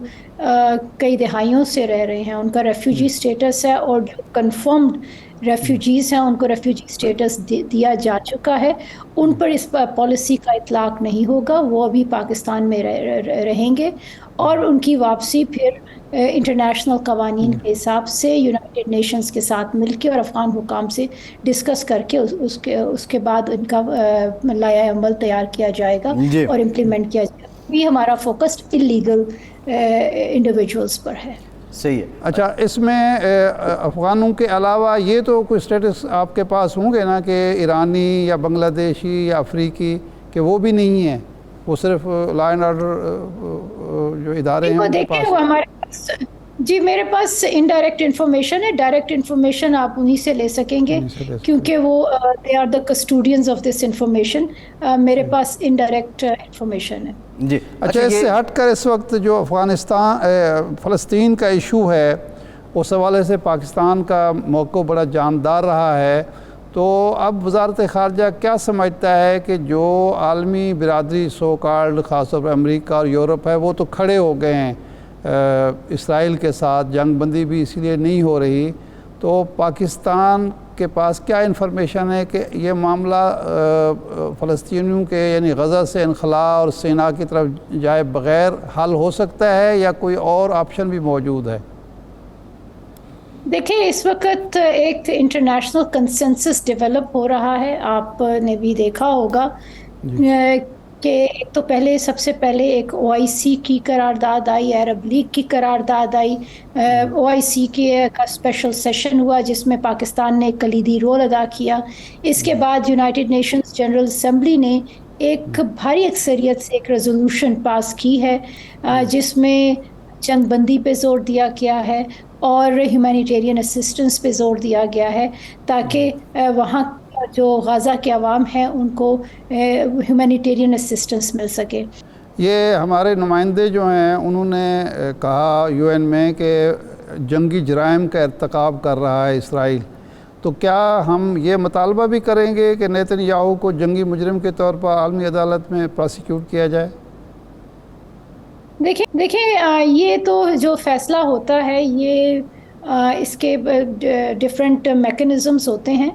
کئی دہائیوں سے رہ رہے ہیں, ان کا ریفیوجی سٹیٹس ہے, اور جو کنفرمڈ ریفیوجیز ہیں ان کو ریفیوجی سٹیٹس دیا جا چکا ہے. ان پر اس پالیسی کا اطلاق نہیں ہوگا, وہ ابھی پاکستان میں رہیں گے اور ان کی واپسی پھر انٹرنیشنل قوانین کے حساب سے یونائٹڈ نیشنز کے ساتھ مل کے اور افغان حکام سے ڈسکس کر کے اس کے بعد ان کا لائحہ عمل تیار کیا جائے گا اور امپلیمنٹ کیا جائے گا. یہ ہمارا فوکس اللیگل انڈیویجولز پر ہے. صحیح ہے. اچھا, اس میں افغانوں کے علاوہ یہ تو کوئی سٹیٹس آپ کے پاس ہوں گے نا کہ ایرانی یا بنگلہ دیشی یا افریقی, کہ وہ بھی نہیں ہیں, وہ صرف لا اینڈ آرڈر جو ادارے ہیں ان کے پاس؟ وہ ہمارے پاس جی میرے پاس انڈائریکٹ انفارمیشن ہے. ڈائریکٹ انفارمیشن آپ انہی سے لے سکیں گے کیونکہ وہ they are the custodians of this information. میرے پاس انڈائریکٹ انفارمیشن ہے. جی اچھا, اس سے ہٹ کر اس وقت جو افغانستان فلسطین کا ایشو ہے اس حوالے سے پاکستان کا موقع بڑا جاندار رہا ہے, تو اب وزارت خارجہ کیا سمجھتا ہے کہ جو عالمی برادری سو کالڈ خاص طور پر امریکہ اور یورپ ہے وہ تو کھڑے ہو گئے ہیں اسرائیل کے ساتھ, جنگ بندی بھی اسی لیے نہیں ہو رہی, تو پاکستان کے پاس کیا انفارمیشن ہے کہ یہ معاملہ فلسطینیوں کے یعنی غزہ سے انخلاء اور سینا کی طرف جائے بغیر حل ہو سکتا ہے یا کوئی اور آپشن بھی موجود ہے؟ دیکھیں اس وقت ایک انٹرنیشنل کنسنسس ڈیولپ ہو رہا ہے. آپ نے بھی دیکھا ہوگا کہ ایک تو سب سے پہلے ایک OIC کی قرارداد آئی, عرب لیگ کی قرارداد آئی. OIC کا اسپیشل سیشن ہوا جس میں پاکستان نے کلیدی رول ادا کیا. اس کے بعد یونائٹڈ نیشنز جنرل اسمبلی نے ایک بھاری اکثریت سے ایک ریزولوشن پاس کی ہے جس میں جنگ بندی پہ زور دیا گیا ہے اور ہیومینیٹیرین اسسٹنس پہ زور دیا گیا ہے تاکہ وہاں جو غزہ کے عوام ہیں ان کو ہیومینیٹیرین اسسٹنس مل سکے۔ یہ ہمارے نمائندے جو ہیں انہوں نے کہا یو این میں کہ جنگی جرائم کا ارتکاب کر رہا ہے اسرائیل، تو کیا ہم یہ مطالبہ بھی کریں گے کہ نیتن یاہو کو جنگی مجرم کے طور پر عالمی عدالت میں پراسیکیوٹ کیا جائے؟ دیکھیں یہ تو جو فیصلہ ہوتا ہے یہ اس کے ڈفرینٹ میکنزمز ہوتے ہیں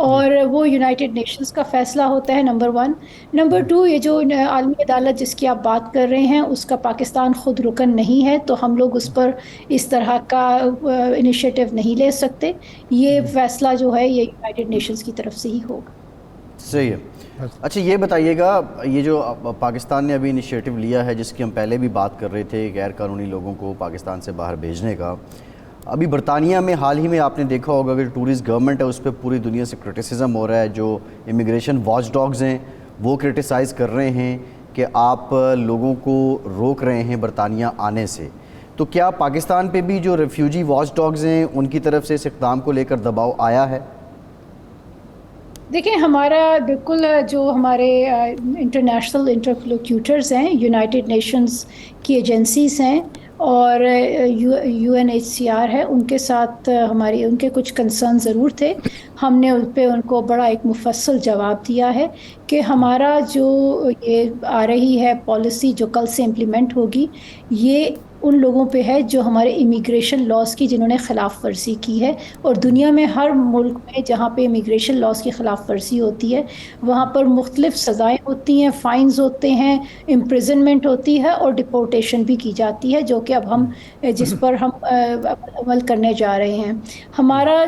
اور وہ یونائٹڈ نیشنز کا فیصلہ ہوتا ہے، نمبر 1۔ نمبر 2، یہ جو عالمی عدالت جس کی آپ بات کر رہے ہیں اس کا پاکستان خود رکن نہیں ہے، تو ہم لوگ اس پر اس طرح کا انیشیٹو نہیں لے سکتے۔ یہ فیصلہ جو ہے یہ یونائٹڈ نیشنز کی طرف سے ہی ہوگا۔ صحیح ہے۔ اچھا یہ بتائیے گا، یہ جو پاکستان نے ابھی انیشیٹو لیا ہے جس کی ہم پہلے بھی بات کر رہے تھے، غیر قانونی لوگوں کو پاکستان سے باہر بھیجنے کا، ابھی برطانیہ میں حال ہی میں آپ نے دیکھا ہوگا کہ ٹورسٹ گورنمنٹ ہے اس پہ پوری دنیا سے کرٹیسزم ہو رہا ہے، جو امیگریشن واچ ڈاگز ہیں وہ کرٹیسائز کر رہے ہیں کہ آپ لوگوں کو روک رہے ہیں برطانیہ آنے سے۔ تو کیا پاکستان پہ بھی جو ریفیوجی واچ ڈاگز ہیں ان کی طرف سے اس اقدام کو لے کر دباؤ آیا ہے؟ دیکھیں ہمارا بالکل جو ہمارے انٹرنیشنل انٹرلوکیوٹرز ہیں، یونائٹڈ نیشنز کی ایجنسیز ہیں اور UNHCR ہے، ان کے ساتھ ان کے کچھ کنسرن ضرور تھے۔ ہم نے ان پہ ان کو بڑا ایک مفصل جواب دیا ہے کہ ہمارا جو یہ آ رہی ہے پالیسی جو کل سے امپلیمنٹ ہوگی، یہ ان لوگوں پہ ہے جو ہمارے امیگریشن لاز کی جنہوں نے خلاف ورزی کی ہے، اور دنیا میں ہر ملک میں جہاں پہ امیگریشن لاز کی خلاف ورزی ہوتی ہے وہاں پر مختلف سزائیں ہوتی ہیں، فائنز ہوتے ہیں، امپریزنمنٹ ہوتی ہے اور ڈپورٹیشن بھی کی جاتی ہے، جو کہ اب ہم جس پر ہم عمل کرنے جا رہے ہیں۔ ہمارا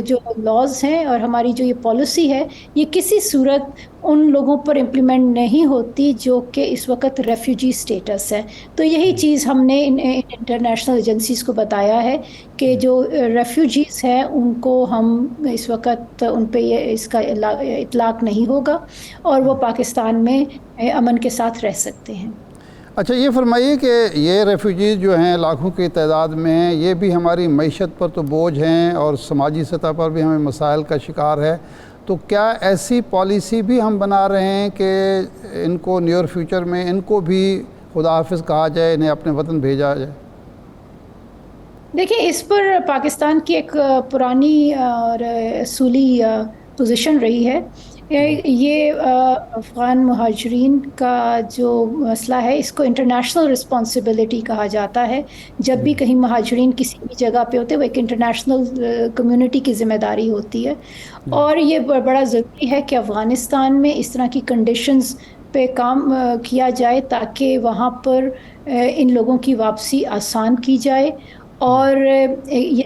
جو لاز ہیں اور ہماری جو یہ پالیسی ہے یہ کسی صورت ان لوگوں پر امپلیمنٹ نہیں ہوتی جو کہ اس وقت ریفیوجی سٹیٹس ہے۔ تو یہی چیز ہم نے انٹرنیشنل ایجنسیز کو بتایا ہے کہ جو ریفیوجیز ہیں ان کو ہم اس وقت ان پہ اس کا اطلاق نہیں ہوگا اور وہ پاکستان میں امن کے ساتھ رہ سکتے ہیں۔ اچھا یہ فرمائیے کہ یہ ریفیوجیز جو ہیں لاکھوں کی تعداد میں ہیں، یہ بھی ہماری معیشت پر تو بوجھ ہیں اور سماجی سطح پر بھی ہمیں مسائل کا شکار ہے، تو کیا ایسی پالیسی بھی ہم بنا رہے ہیں کہ ان کو نیئر فیوچر میں ان کو بھی خدا حافظ کہا جائے، انہیں اپنے وطن بھیجا جائے؟ دیکھیں اس پر پاکستان کی ایک پرانی اور اصولی پوزیشن رہی ہے۔ یہ افغان مہاجرین کا جو مسئلہ ہے اس کو انٹرنیشنل رسپانسبلٹی کہا جاتا ہے۔ جب بھی کہیں مہاجرین کسی بھی جگہ پہ ہوتے وہ ایک انٹرنیشنل کمیونٹی کی ذمہ داری ہوتی ہے، اور یہ بڑا ضروری ہے کہ افغانستان میں اس طرح کی کنڈیشنز پہ کام کیا جائے تاکہ وہاں پر ان لوگوں کی واپسی آسان کی جائے اور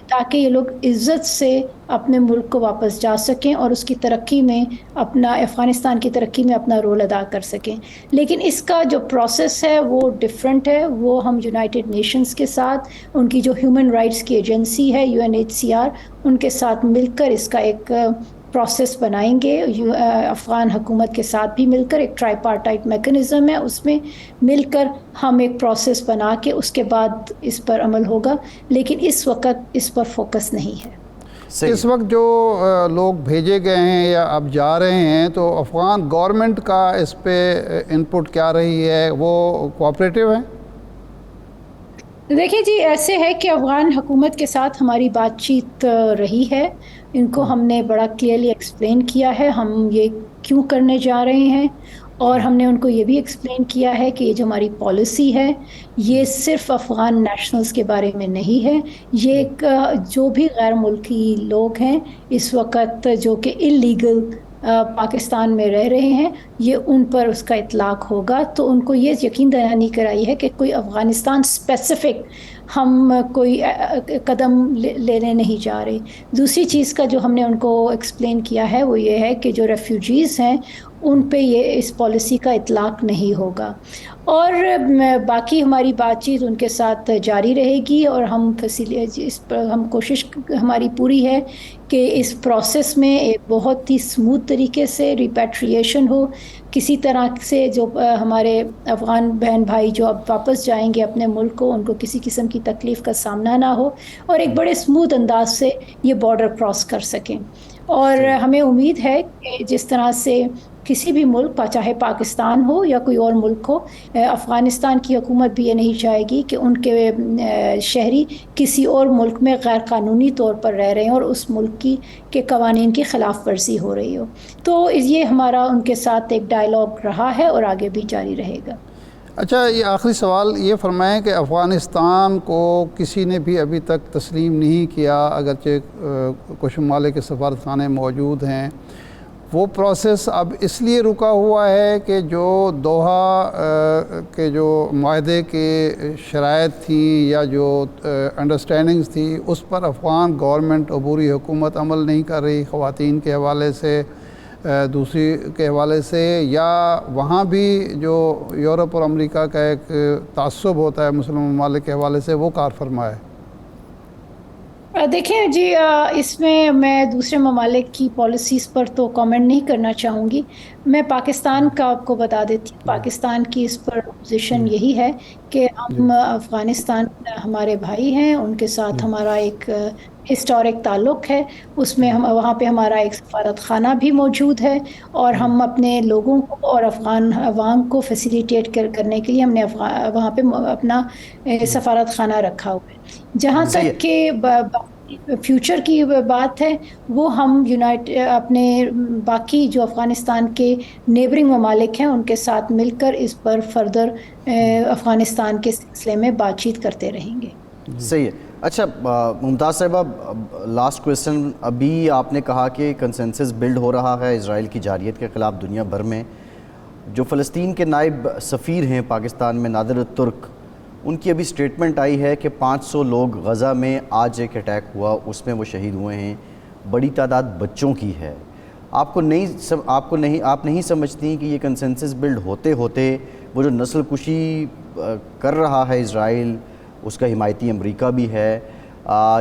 تاکہ یہ لوگ عزت سے اپنے ملک کو واپس جا سکیں اور اس کی ترقی میں افغانستان کی ترقی میں اپنا رول ادا کر سکیں۔ لیکن اس کا جو پروسیس ہے وہ ڈیفرنٹ ہے، وہ ہم یونائٹڈ نیشنز کے ساتھ، ان کی جو ہیومن رائٹس کی ایجنسی ہے UNHCR، ان کے ساتھ مل کر اس کا ایک پروسیس بنائیں گے۔ افغان حکومت کے ساتھ بھی مل کر ایک ٹرائی پارٹائٹ میکنزم ہے، اس میں مل کر ہم ایک پروسیس بنا کے اس کے بعد اس پر عمل ہوگا، لیکن اس وقت اس پر فوکس نہیں ہے۔ اس وقت جو لوگ بھیجے گئے ہیں یا اب جا رہے ہیں تو افغان گورنمنٹ کا اس پہ انپٹ کیا رہی ہے؟ وہ کوآپریٹیو ہیں؟ دیکھیں جی ایسے ہے کہ افغان حکومت کے ساتھ ہماری بات چیت رہی ہے، ان کو ہم نے بڑا کلیئرلی ایکسپلین کیا ہے ہم یہ کیوں کرنے جا رہے ہیں، اور ہم نے ان کو یہ بھی ایکسپلین کیا ہے کہ یہ جو ہماری پالیسی ہے یہ صرف افغان نیشنلز کے بارے میں نہیں ہے، یہ جو بھی غیر ملکی لوگ ہیں اس وقت جو کہ اللیگل پاکستان میں رہ رہے ہیں، یہ ان پر اس کا اطلاق ہوگا۔ تو ان کو یہ یقین دہانی کرائی ہے کہ کوئی افغانستان اسپیسیفک ہم کوئی قدم لینے نہیں جا رہے۔ دوسری چیز کا جو ہم نے ان کو ایکسپلین کیا ہے وہ یہ ہے کہ جو ریفیوجیز ہیں ان پہ یہ اس پالیسی کا اطلاق نہیں ہوگا، اور باقی ہماری بات چیت ان کے ساتھ جاری رہے گی، اور ہم اس پر ہم کوشش ہماری پوری ہے کہ اس پروسیس میں ایک بہت ہی اسموتھ طریقے سے ریپیٹریشن ہو، کسی طرح سے جو ہمارے افغان بہن بھائی جو اب واپس جائیں گے اپنے ملک کو ان کو کسی قسم کی تکلیف کا سامنا نہ ہو، اور ایک بڑے اسموتھ انداز سے یہ بارڈر کراس کر سکیں۔ اور ہمیں امید ہے کہ جس طرح سے کسی بھی ملک چاہے پاکستان ہو یا کوئی اور ملک ہو، افغانستان کی حکومت بھی یہ نہیں چاہے گی کہ ان کے شہری کسی اور ملک میں غیر قانونی طور پر رہ رہے ہیں اور اس ملک کے قوانین کی خلاف ورزی ہو رہی ہو. تو یہ ہمارا ان کے ساتھ ایک ڈائلاگ رہا ہے اور آگے بھی جاری رہے گا. اچھا، یہ آخری سوال یہ فرمائیں کہ افغانستان کو کسی نے بھی ابھی تک تسلیم نہیں کیا، اگرچہ کچھ ممالک کے سفارت خانے موجود ہیں، وہ پروسیس اب اس لیے رکا ہوا ہے کہ جو دوحہ کے جو معاہدے کے شرائط تھیں یا جو انڈرسٹینڈنگز تھی اس پر افغان گورنمنٹ عبوری حکومت عمل نہیں کر رہی، خواتین کے حوالے سے، دوسری کے حوالے سے، یا وہاں بھی جو یورپ اور امریکہ کا ایک تعصب ہوتا ہے مسلم ممالک کے حوالے سے، وہ کار فرما ہے؟ دیکھیں جی، اس میں دوسرے ممالک کی پالیسیز پر تو کامنٹ نہیں کرنا چاہوں گی. میں پاکستان کا آپ کو بتا دیتی ہوں. پاکستان کی اس پر پوزیشن یہی ہے کہ ہم افغانستان ہمارے بھائی ہیں، ان کے ساتھ ہمارا ایک ہسٹورک تعلق ہے. اس میں وہاں پہ ہمارا ایک سفارت خانہ بھی موجود ہے اور ہم اپنے لوگوں کو اور افغان عوام کو فیسیلیٹیٹ کرنے کے لیے ہم نے وہاں پہ اپنا سفارت خانہ رکھا ہوا ہے. جہاں تک کہ فیوچر کی بات ہے، وہ ہم اپنے باقی جو افغانستان کے نیبرنگ ممالک ہیں ان کے ساتھ مل کر اس پر فردر افغانستان کے سلسلے میں بات چیت کرتے رہیں گے. صحیح ہے. اچھا ممتاز صاحبہ، لاسٹ کویسچن، ابھی آپ نے کہا کہ کنسنسس بلڈ ہو رہا ہے اسرائیل کی جارحیت کے خلاف دنیا بھر میں. جو فلسطین کے نائب سفیر ہیں پاکستان میں، نادر الترک، ان کی ابھی سٹیٹمنٹ آئی ہے کہ 500 لوگ غزہ میں آج ایک اٹیک ہوا، اس میں وہ شہید ہوئے ہیں، بڑی تعداد بچوں کی ہے. آپ نہیں سمجھتی کہ یہ کنسنسس بلڈ ہوتے ہوتے وہ جو نسل کشی کر رہا ہے اسرائیل، اس کا حمایتی امریکہ بھی ہے،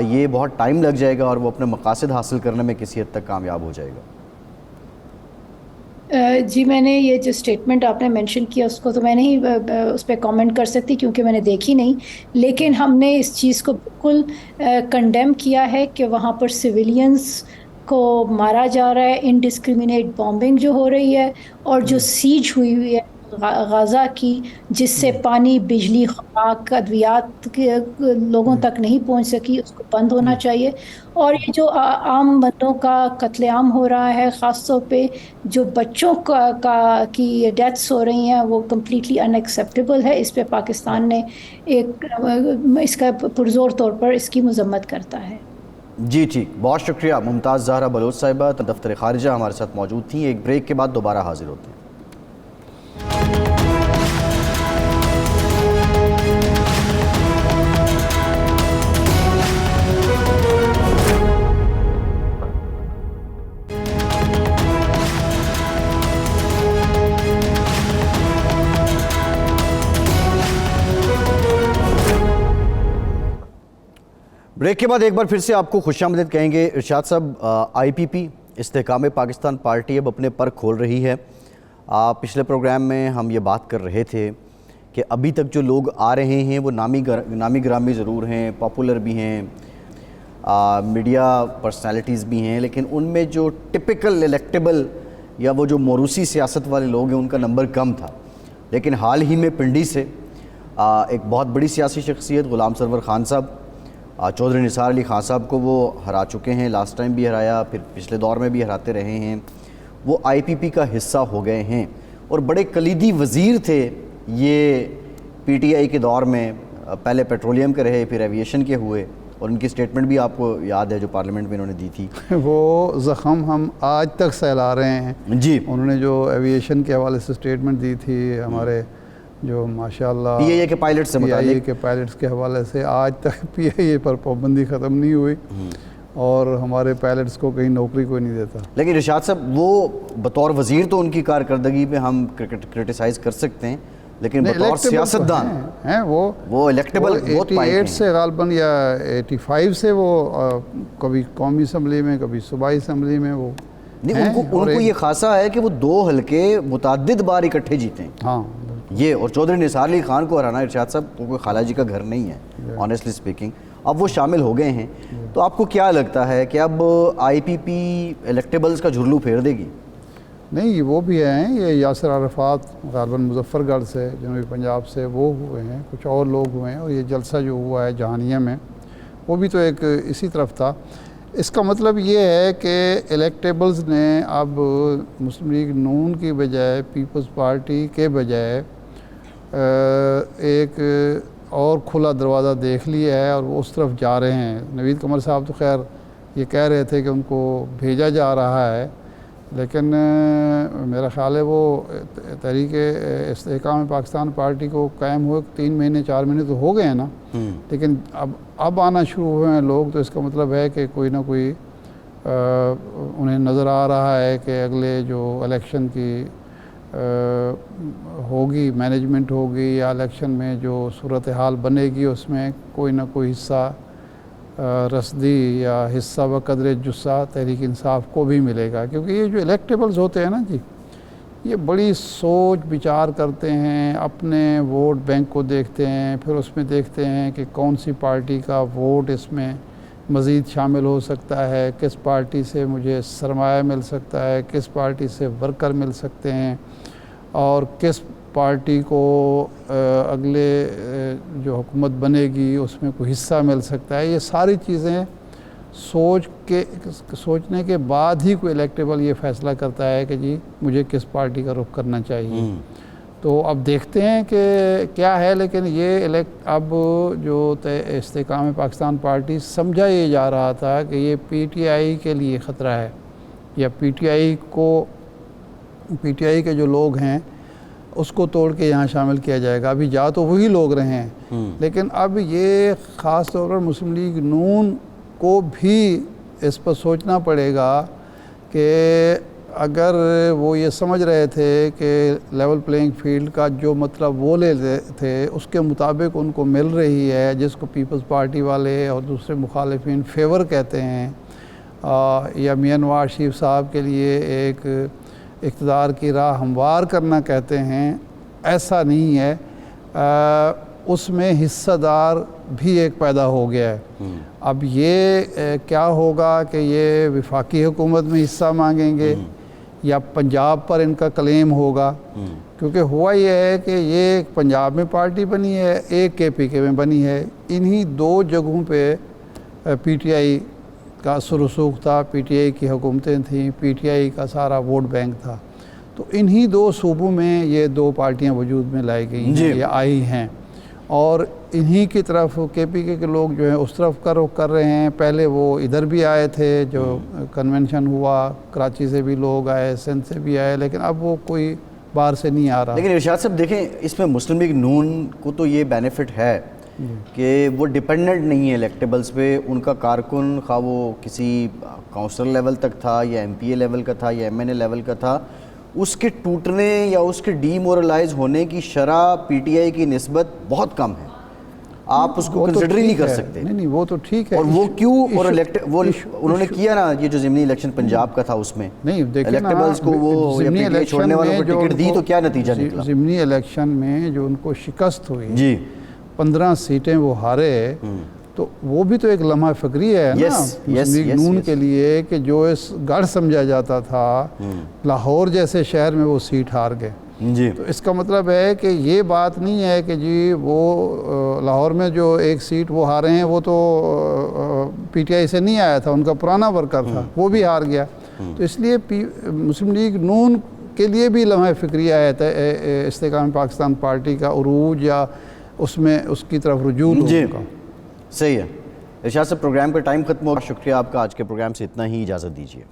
یہ بہت ٹائم لگ جائے گا اور وہ اپنے مقاصد حاصل کرنے میں کسی حد تک کامیاب ہو جائے گا؟ جی، میں نے یہ جو سٹیٹمنٹ آپ نے مینشن کیا اس کو تو میں نہیں اس پہ کامنٹ کر سکتی کیونکہ میں نے دیکھی نہیں، لیکن ہم نے اس چیز کو بالکل کنڈیم کیا ہے کہ وہاں پر سویلینز کو مارا جا رہا ہے، انڈسکریمنیٹ بامبنگ جو ہو رہی ہے، اور جو سیج ہوئی ہے غزہ کی، جس سے پانی، بجلی، خوراک، ادویات لوگوں تک نہیں پہنچ سکی، اس کو بند ہونا چاہیے. اور یہ جو عام بندوں کا قتل عام ہو رہا ہے، خاص طور پہ جو بچوں کی ڈیتھس ہو رہی ہیں، وہ کمپلیٹلی ان ایکسیپٹیبل ہے. اس پہ پاکستان نے اس کا پرزور طور پر اس کی مذمت کرتا ہے. جی ٹھیک، بہت شکریہ ممتاز زہرا بلوچ صاحبہ، دفتر خارجہ ہمارے ساتھ موجود تھیں. ایک بریک کے بعد دوبارہ حاضر ہوتے ہیں. بریک کے بعد ایک بار پھر سے آپ کو خوش آمدید کہیں گے. ارشاد صاحب، آئی پی پی استحکام پاکستان پارٹی اب اپنے پر کھول رہی ہے. پچھلے پروگرام میں ہم یہ بات کر رہے تھے کہ ابھی تک جو لوگ آ رہے ہیں وہ نامی گرامی ضرور ہیں، پاپولر بھی ہیں، میڈیا پرسنالٹیز بھی ہیں، لیکن ان میں جو ٹپیکل الیکٹیبل یا وہ جو موروثی سیاست والے لوگ ہیں ان کا نمبر کم تھا. لیکن حال ہی میں پنڈی سے ایک بہت بڑی سیاسی شخصیت غلام سرور خان صاحب، چودھری نثار علی خان صاحب کو وہ ہرا چکے ہیں. لاسٹ ٹائم بھی ہرایا، پھر پچھلے دور میں بھی ہراتے رہے ہیں. وہ آئی پی پی کا حصہ ہو گئے ہیں اور بڑے کلیدی وزیر تھے یہ پی ٹی آئی کے دور میں. پہلے پیٹرولیم کے رہے، پھر ایویشن کے ہوئے، اور ان کی سٹیٹمنٹ بھی آپ کو یاد ہے جو پارلیمنٹ میں انہوں نے دی تھی. وہ زخم ہم آج تک سہلا رہے ہیں. جی، انہوں نے جو ایویشن کے حوالے سے سٹیٹمنٹ دی تھی، ہمارے جو ماشاءاللہ پی آئی اے کے پائلٹ سے متعلق، پی آئی اے کے پائلٹس کے حوالے سے آج تک پی آئی اے پر پابندی ختم نہیں ہوئی اور ہمارے پائلٹس کو کہیں نوکری کوئی نہیں دیتا. لیکن ارشاد صاحب، وہ بطور وزیر تو ان کی کارکردگی پہ ہم کرٹیسائز کر سکتے ہیں، لیکن بطور سیاستدان ہیں وہ الیکٹیبل 88 سے غالباً یا 85 سے وہ کبھی قومی اسمبلی میں، کبھی صوبائی اسمبلی میں وہ نہیں. ان کو یہ خاصا ہے کہ وہ 2 حلقے متعدد بار اکٹھے جیتے ہیں. ہاں یہ اور چودھری نثار علی خان کو ہرانا ارشاد صاحب کوئی خالہ جی کا گھر نہیں ہے آنیسٹلی اسپیکنگ. اب وہ شامل ہو گئے ہیں. تو آپ کو کیا لگتا ہے کہ اب آئی پی پی الیکٹیبلز کا جھرلو پھیر دے گی؟ نہیں، وہ بھی ہیں. یہ یاسر عرفات غالباً مظفر گڑھ سے، جنوبی پنجاب سے، وہ ہوئے ہیں، کچھ اور لوگ ہوئے ہیں. اور یہ جلسہ جو ہوا ہے جہانیہ میں، وہ بھی تو ایک اسی طرف تھا. اس کا مطلب یہ ہے کہ الیکٹیبلز نے اب مسلم لیگ نون کی بجائے، پیپلز پارٹی کے بجائے ایک اور کھلا دروازہ دیکھ لیا ہے اور وہ اس طرف جا رہے ہیں. نوید قمر صاحب تو خیر یہ کہہ رہے تھے کہ ان کو بھیجا جا رہا ہے، لیکن میرا خیال ہے وہ تحریک استحکام پاکستان پارٹی کو قائم ہوئے 3 مہینے 4 مہینے تو ہو گئے ہیں نا، لیکن اب آنا شروع ہوئے ہیں لوگ. تو اس کا مطلب ہے کہ کوئی نہ کوئی انہیں نظر آ رہا ہے کہ اگلے جو الیکشن کی ہوگی، مینجمنٹ ہوگی، یا الیکشن میں جو صورتحال بنے گی، اس میں کوئی نہ کوئی حصہ رسدی یا حصہ بقدر جثہ تحریک انصاف کو بھی ملے گا. کیونکہ یہ جو الیکٹیبلز ہوتے ہیں نا جی، یہ بڑی سوچ بچار کرتے ہیں، اپنے ووٹ بینک کو دیکھتے ہیں، پھر اس میں دیکھتے ہیں کہ کون سی پارٹی کا ووٹ اس میں مزید شامل ہو سکتا ہے، کس پارٹی سے مجھے سرمایہ مل سکتا ہے، کس پارٹی سے ورکر مل سکتے ہیں، اور کس پارٹی کو اگلے جو حکومت بنے گی اس میں کوئی حصہ مل سکتا ہے. یہ ساری چیزیں سوچنے کے بعد ہی کوئی الیکٹیبل یہ فیصلہ کرتا ہے کہ جی مجھے کس پارٹی کا رخ کرنا چاہیے. تو اب دیکھتے ہیں کہ کیا ہے. لیکن یہ اب جو استحکام پاکستان پارٹی سمجھا یہ جا رہا تھا کہ یہ پی ٹی آئی کے لیے خطرہ ہے، یا پی ٹی آئی کے جو لوگ ہیں اس کو توڑ کے یہاں شامل کیا جائے گا. ابھی جا تو وہی لوگ رہے ہیں، لیکن اب یہ خاص طور پر مسلم لیگ نون کو بھی اس پر سوچنا پڑے گا کہ اگر وہ یہ سمجھ رہے تھے کہ لیول پلینگ فیلڈ کا جو مطلب وہ لے تھے اس کے مطابق ان کو مل رہی ہے، جس کو پیپلز پارٹی والے اور دوسرے مخالفین فیور کہتے ہیں، یا میاں نواز شریف صاحب کے لیے ایک اقتدار کی راہ ہموار کرنا کہتے ہیں، ایسا نہیں ہے. اس میں حصہ دار بھی ایک پیدا ہو گیا ہے. اب یہ کیا ہوگا کہ یہ وفاقی حکومت میں حصہ مانگیں گے یا پنجاب پر ان کا کلیم ہوگا. کیونکہ ہوا یہ ہے کہ یہ ایک پنجاب میں پارٹی بنی ہے، ایک کے پی کے میں بنی ہے. انہی 2 جگہوں پہ پی ٹی آئی کا اثر رسوخ تھا، پی ٹی آئی کی حکومتیں تھیں، پی ٹی آئی کا سارا ووٹ بینک تھا. تو انہی 2 صوبوں میں یہ 2 پارٹیاں وجود میں لائی گئی ہیں، یہ آئی ہیں، اور انہی کی طرف کے پی کے لوگ جو ہیں اس طرف کا رخ کر رہے ہیں. پہلے وہ ادھر بھی آئے تھے، جو کنونشن ہوا، کراچی سے بھی لوگ آئے، سندھ سے بھی آئے، لیکن اب وہ کوئی باہر سے نہیں آ رہا. لیکن ارشاد صاحب دیکھیں، اس میں مسلم لیگ نون کو تو یہ بینیفٹ ہے کہ وہ ڈیپینڈنٹ نہیں ہے الیکٹیبلز پہ. ان کا کارکن خواہ وہ کسی کونسلر لیول تک تھا، یا ایم پی اے لیول کا تھا، یا ایم این اے لیول کا تھا، اس کے ٹوٹنے یا اس کے ڈی مورلائز ہونے کی شرح پی ٹی آئی کی نسبت بہت کم ہے. آپ اس کو کنسیڈر ہی نہیں کر سکتے. نہیں، وہ تو ٹھیک ہے. اور وہ کیوں؟ اور انہوں نے کیا نا یہ جو ضمنی الیکشن پنجاب کا تھا، اس میں الیکٹیبلز کو وہ پی ٹی آئی چھوڑنے والوں کو ٹکٹ دی، تو کیا نتیجہ نکلا؟ ضمنی الیکشن میں جو ان کو شکست ہوئی، جی 15 سیٹیں وہ ہارے، تو وہ بھی تو ایک لمحہ فکری ہے نا مسلم لیگ نون کے لیے کہ جو اس گڑھ سمجھا جاتا تھا، لاہور جیسے شہر میں وہ سیٹ ہار گئے. تو اس کا مطلب ہے کہ یہ بات نہیں ہے کہ جی وہ لاہور میں جو ایک سیٹ وہ ہارے ہیں وہ تو پی ٹی آئی سے نہیں آیا تھا، ان کا پرانا ورکر تھا، وہ بھی ہار گیا. تو اس لیے مسلم لیگ نون کے لیے بھی لمحہ فکریہ ہے استحکام پاکستان پارٹی کا عروج یا اس میں اس کی طرف رجوع ہوگا. صحیح ہے. ارشاد صاحب، پروگرام کا ٹائم ختم ہو گیا. شکریہ آپ کا. آج کے پروگرام سے اتنا ہی. اجازت دیجیے.